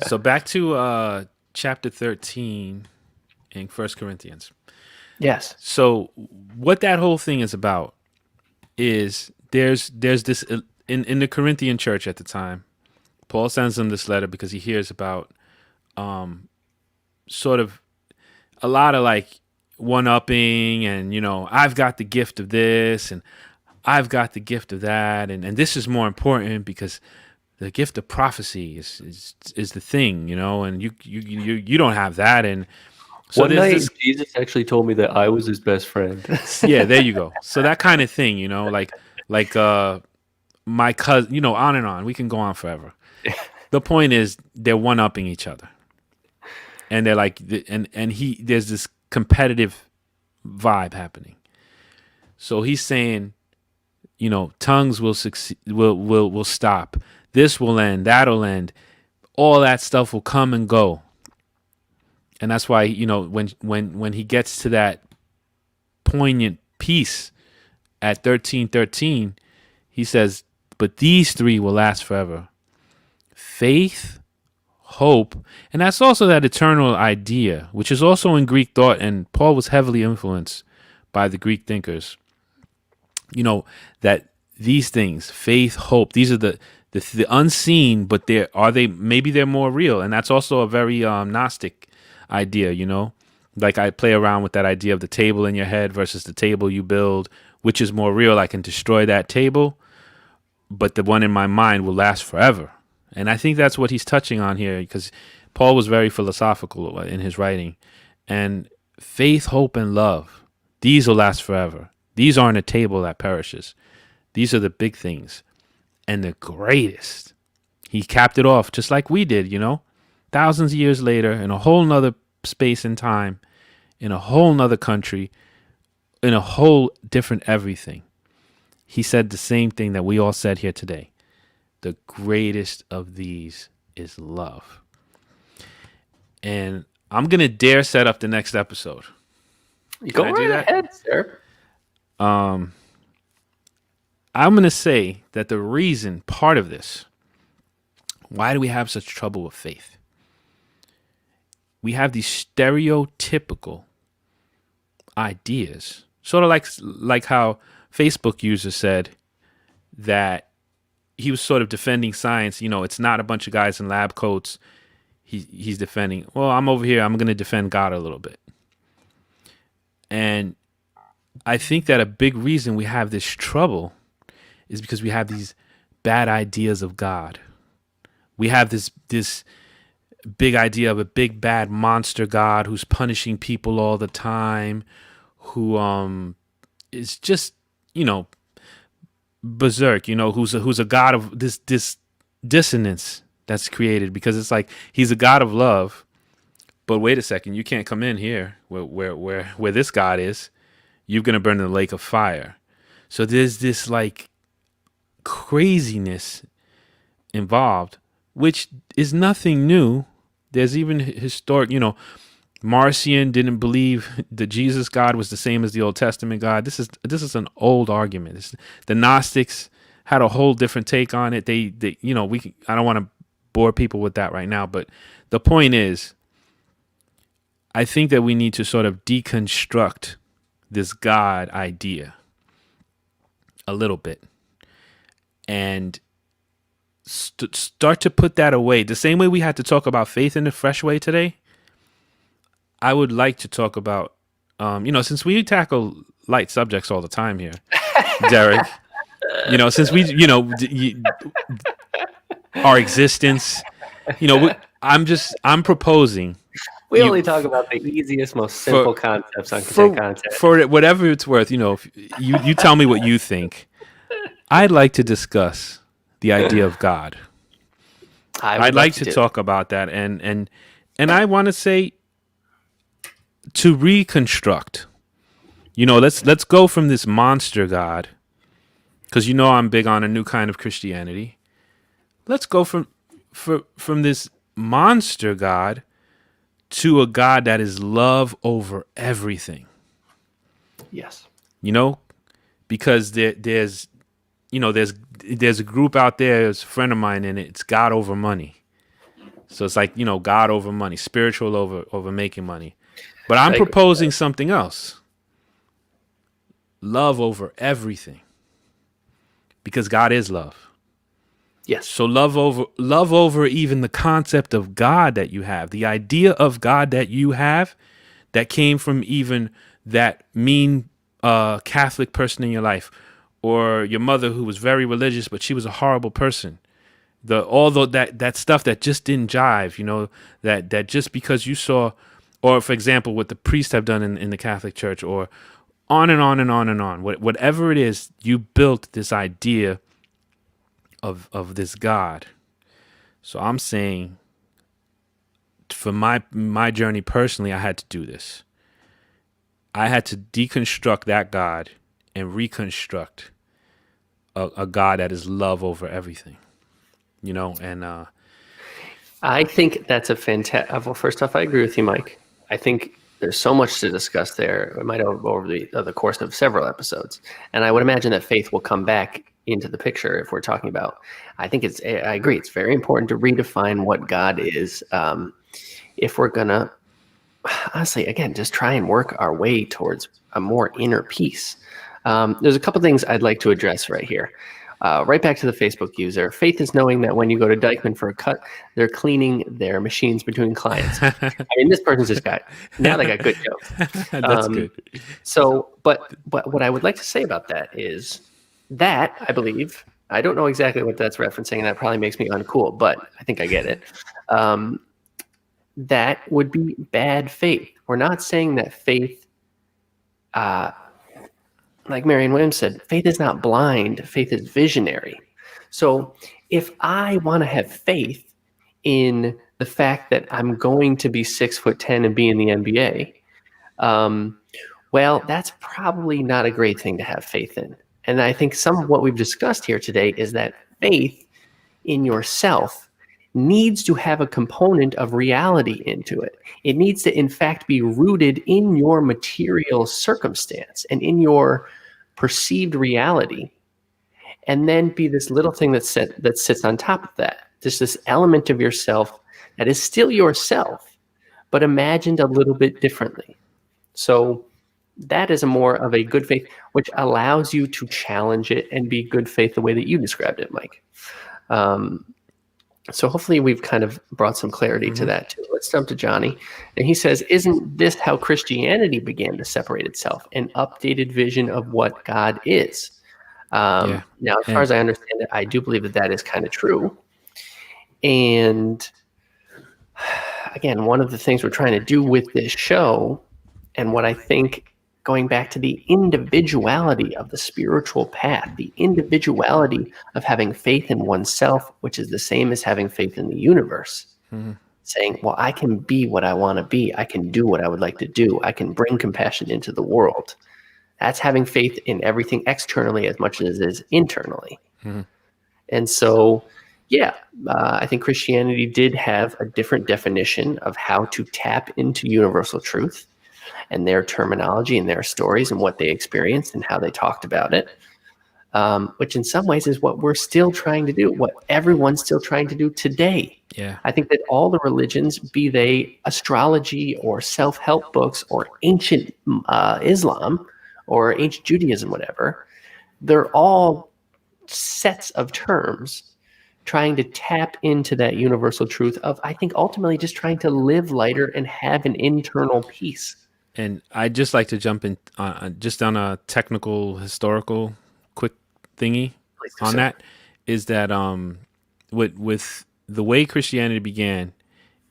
So back to chapter 13 in 1 Corinthians. Yes. So what that whole thing is about is there's this in the Corinthian church at the time. Paul sends them this letter because he hears about sort of a lot of like one-upping and, I've got the gift of this and I've got the gift of that. And this is more important because the gift of prophecy is the thing, and you don't have that. And so One there's night, this, Jesus actually told me that I was his best friend. yeah, there you go. So that kind of thing, like my cousin, on and on. We can go on forever. The point is they're one-upping each other. And they're like, there's this competitive vibe happening. So he's saying, tongues will succeed, will stop. This will end, that'll end. All that stuff will come and go. And that's why, when he gets to that poignant piece at 13:13, he says, "But these 3 will last forever: faith, hope," and that's also that eternal idea, which is also in Greek thought, and Paul was heavily influenced by the Greek thinkers. That these things, faith, hope, these are the unseen, but maybe they're more real, and that's also a very Gnostic idea. Like I play around with that idea of the table in your head versus the table you build, which is more real. I can destroy that table, but the one in my mind will last forever. And I think that's what he's touching on here, because Paul was very philosophical in his writing. And faith, hope, and love, these will last forever. These aren't a table that perishes. These are the big things. And the greatest, he capped it off just like we did, thousands of years later, in a whole nother space and time, in a whole nother country, in a whole different everything. He said the same thing that we all said here today. The greatest of these is love. And I'm going to dare set up the next episode. Go right ahead, sir. I'm going to say that the reason, part of this, why do we have such trouble with faith? We have these stereotypical ideas. Sort of like how Facebook user said that he was sort of defending science. It's not a bunch of guys in lab coats. He's defending. Well, I'm over here. I'm going to defend God a little bit. And I think that a big reason we have this trouble is because we have these bad ideas of God. We have this big idea of a big bad monster God who's punishing people all the time, who is just berserk, who's a God of this dissonance that's created, because it's like he's a God of love, but wait a second, you can't come in here where this God is. You're gonna burn in the lake of fire. So there's this like craziness involved, which is nothing new. There's even historic, Marcion didn't believe the Jesus God was the same as the Old Testament God. This is an old argument. The Gnostics had a whole different take on it. They I don't want to bore people with that right now, but the point is, I think that we need to sort of deconstruct this God idea a little bit and start to put that away. The same way we had to talk about faith in a fresh way today, I would like to talk about, since we tackle light subjects all the time here, Derek, since our existence, I'm proposing. We only talk about the easiest, most simple concepts on content. For whatever it's worth, if you tell me what you think. I'd like to discuss the idea of God. I'd like to talk about that, and I want to say, to reconstruct. Let's go from this monster God, because I'm big on a new kind of Christianity. Let's go from this monster God to a God that is love over everything. Yes. Because there's a group out there, there's a friend of mine, and it's God over money. So it's like, God over money, spiritual over making money. But I'm proposing something else. Love over everything. Because God is love. Yes. So love over even the concept of God that you have, the idea of God that you have, that came from even that mean Catholic person in your life, or your mother who was very religious, but she was a horrible person. Although that stuff that just didn't jive, that just because you saw, or for example, what the priests have done in the Catholic Church, or on and on and on and on. Whatever it is, you built this idea of this God. So I'm saying, for my journey personally, I had to do this. I had to deconstruct that God and reconstruct a God that is love over everything. And I think that's a fantastic. Well, first off, I agree with you, Mike. I think there's so much to discuss there. We might go over the course of several episodes, and I would imagine that faith will come back into the picture if we're talking about. I agree. It's very important to redefine what God is. If we're gonna, honestly, again, just try and work our way towards a more inner peace. There's a couple things I'd like to address right here. Right back to the Facebook user. Faith is knowing that when you go to Dykeman for a cut, they're cleaning their machines between clients. I mean, this person's just now they got good jokes. That's good. So, but what I would like to say about that is that I believe, I don't know exactly what that's referencing, and that probably makes me uncool, but I think I get it. That would be bad faith. We're not saying that faith, like Marianne Williams said, faith is not blind, faith is visionary. So if I want to have faith in the fact that I'm going to be 6'10" and be in the NBA, well, that's probably not a great thing to have faith in. And I think some of what we've discussed here today is that faith in yourself needs to have a component of reality into it. It needs to, in fact, be rooted in your material circumstance and in your perceived reality, and then be this little thing that sits on top of that. Just this element of yourself that is still yourself, but imagined a little bit differently. So That is a more of a good faith, which allows you to challenge it and be good faith the way that you described it, Mike. So hopefully we've kind of brought some clarity to that too. Let's jump to Johnny. And he says, isn't this how Christianity began to separate itself? An updated vision of what God is. Now, as far as I understand it, I do believe that that is kind of true. And again, one of the things we're trying to do with this show, and what I think, going back to the individuality of the spiritual path, the individuality of having faith in oneself, which is the same as having faith in the universe. Saying, well, I can be what I want to be. I can do what I would like to do. I can bring compassion into the world. That's having faith in everything externally as much as it is internally. And so, I think Christianity did have a different definition of how to tap into universal truth and their terminology and their stories and what they experienced and how they talked about it, which in some ways is what we're still trying to do, what everyone's still trying to do today. I think that all the religions, be they astrology or self-help books or ancient Islam or ancient Judaism, whatever, they're all sets of terms trying to tap into that universal truth of, I think, ultimately just trying to live lighter and have an internal peace. And I'd just like to jump in just on a technical, historical, quick thingy on that, is that with the way Christianity began,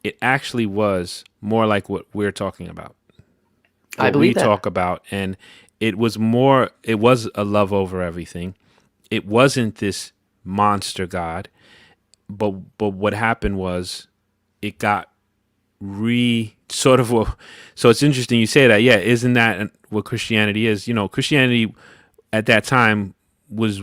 it actually was more like what we're talking about. I believe that. Talk about, and it was a love over everything. It wasn't this monster God, but what happened was it got so it's interesting you say that. Isn't that what Christianity is? Christianity at that time was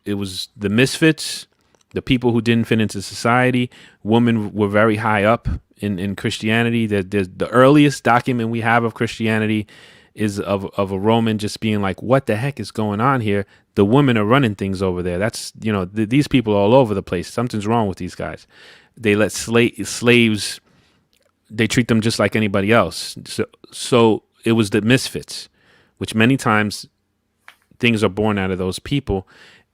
the misfits, the people who didn't fit into society. Women were very high up in Christianity. The earliest document we have of Christianity is of a Roman just being like, what the heck is going on here? The women are running things over there. That's, these people are all over the place. Something's wrong with these guys. They let slaves, they treat them just like anybody else. So it was the misfits, which many times things are born out of those people,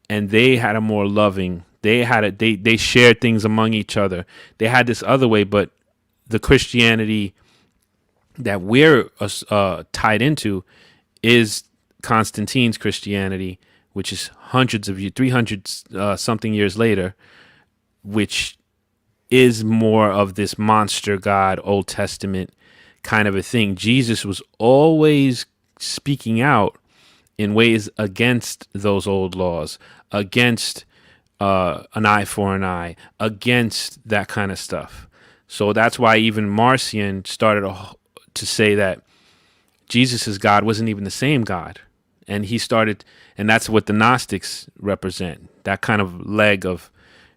and they had a more loving, they shared things among each other. They had this other way, but the Christianity that we're tied into is Constantine's Christianity, which is 300 something years later, which is more of this monster God, Old Testament kind of a thing. Jesus was always speaking out in ways against those old laws, against an eye for an eye, against that kind of stuff. So that's why even Marcion started to say that Jesus' God wasn't even the same God. And and that's what the Gnostics represent, that kind of leg of,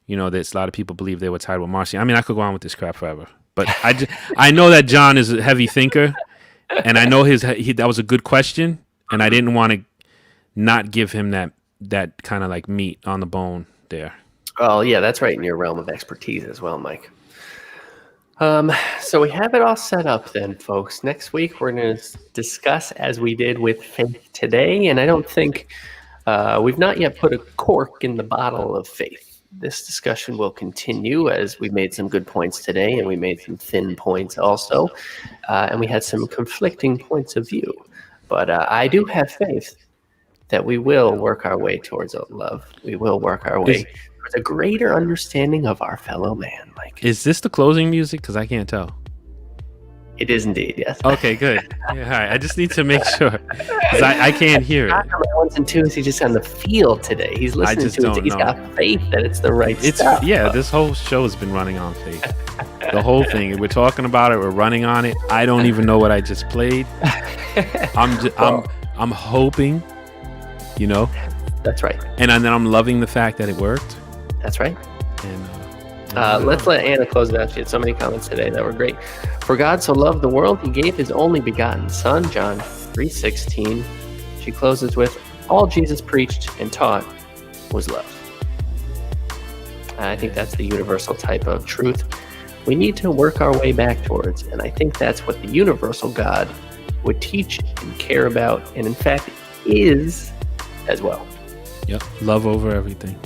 there's a lot of people believe they were tied with Marcion. I mean, I could go on with this crap forever, but I know that John is a heavy thinker, and I know that was a good question, and I didn't want to not give him that kind of like meat on the bone there. Oh yeah, that's right in your realm of expertise as well, Mike. So we have it all set up then, folks. Next week, we're going to discuss as we did with faith today. And I don't think we've not yet put a cork in the bottle of faith. This discussion will continue as we made some good points today, and we made some thin points also. And we had some conflicting points of view. But I do have faith that we will work our way towards love. We will work our way towards a greater understanding of our fellow man, Mike. Is this the closing music? Because I can't tell. It is indeed, yes. Okay, good. Yeah, all right. I just need to make sure, because I can't hear it. Ones and twos, he's just on the field today. He's listening to it. He's got faith that it's the right stuff. Yeah, this whole show has been running on faith. The whole thing. We're talking about it. We're running on it. I don't even know what I just played. I'm hoping, That's right. And then I'm loving the fact that it worked. That's right. And let's let Anna close it out. She had so many comments today that were great. For God so loved the world, he gave his only begotten son, John 3:16. She closes with, all Jesus preached and taught was love. I think that's the universal type of truth we need to work our way back towards. And I think that's what the universal God would teach and care about, and in fact is as well. Yep. Love over everything.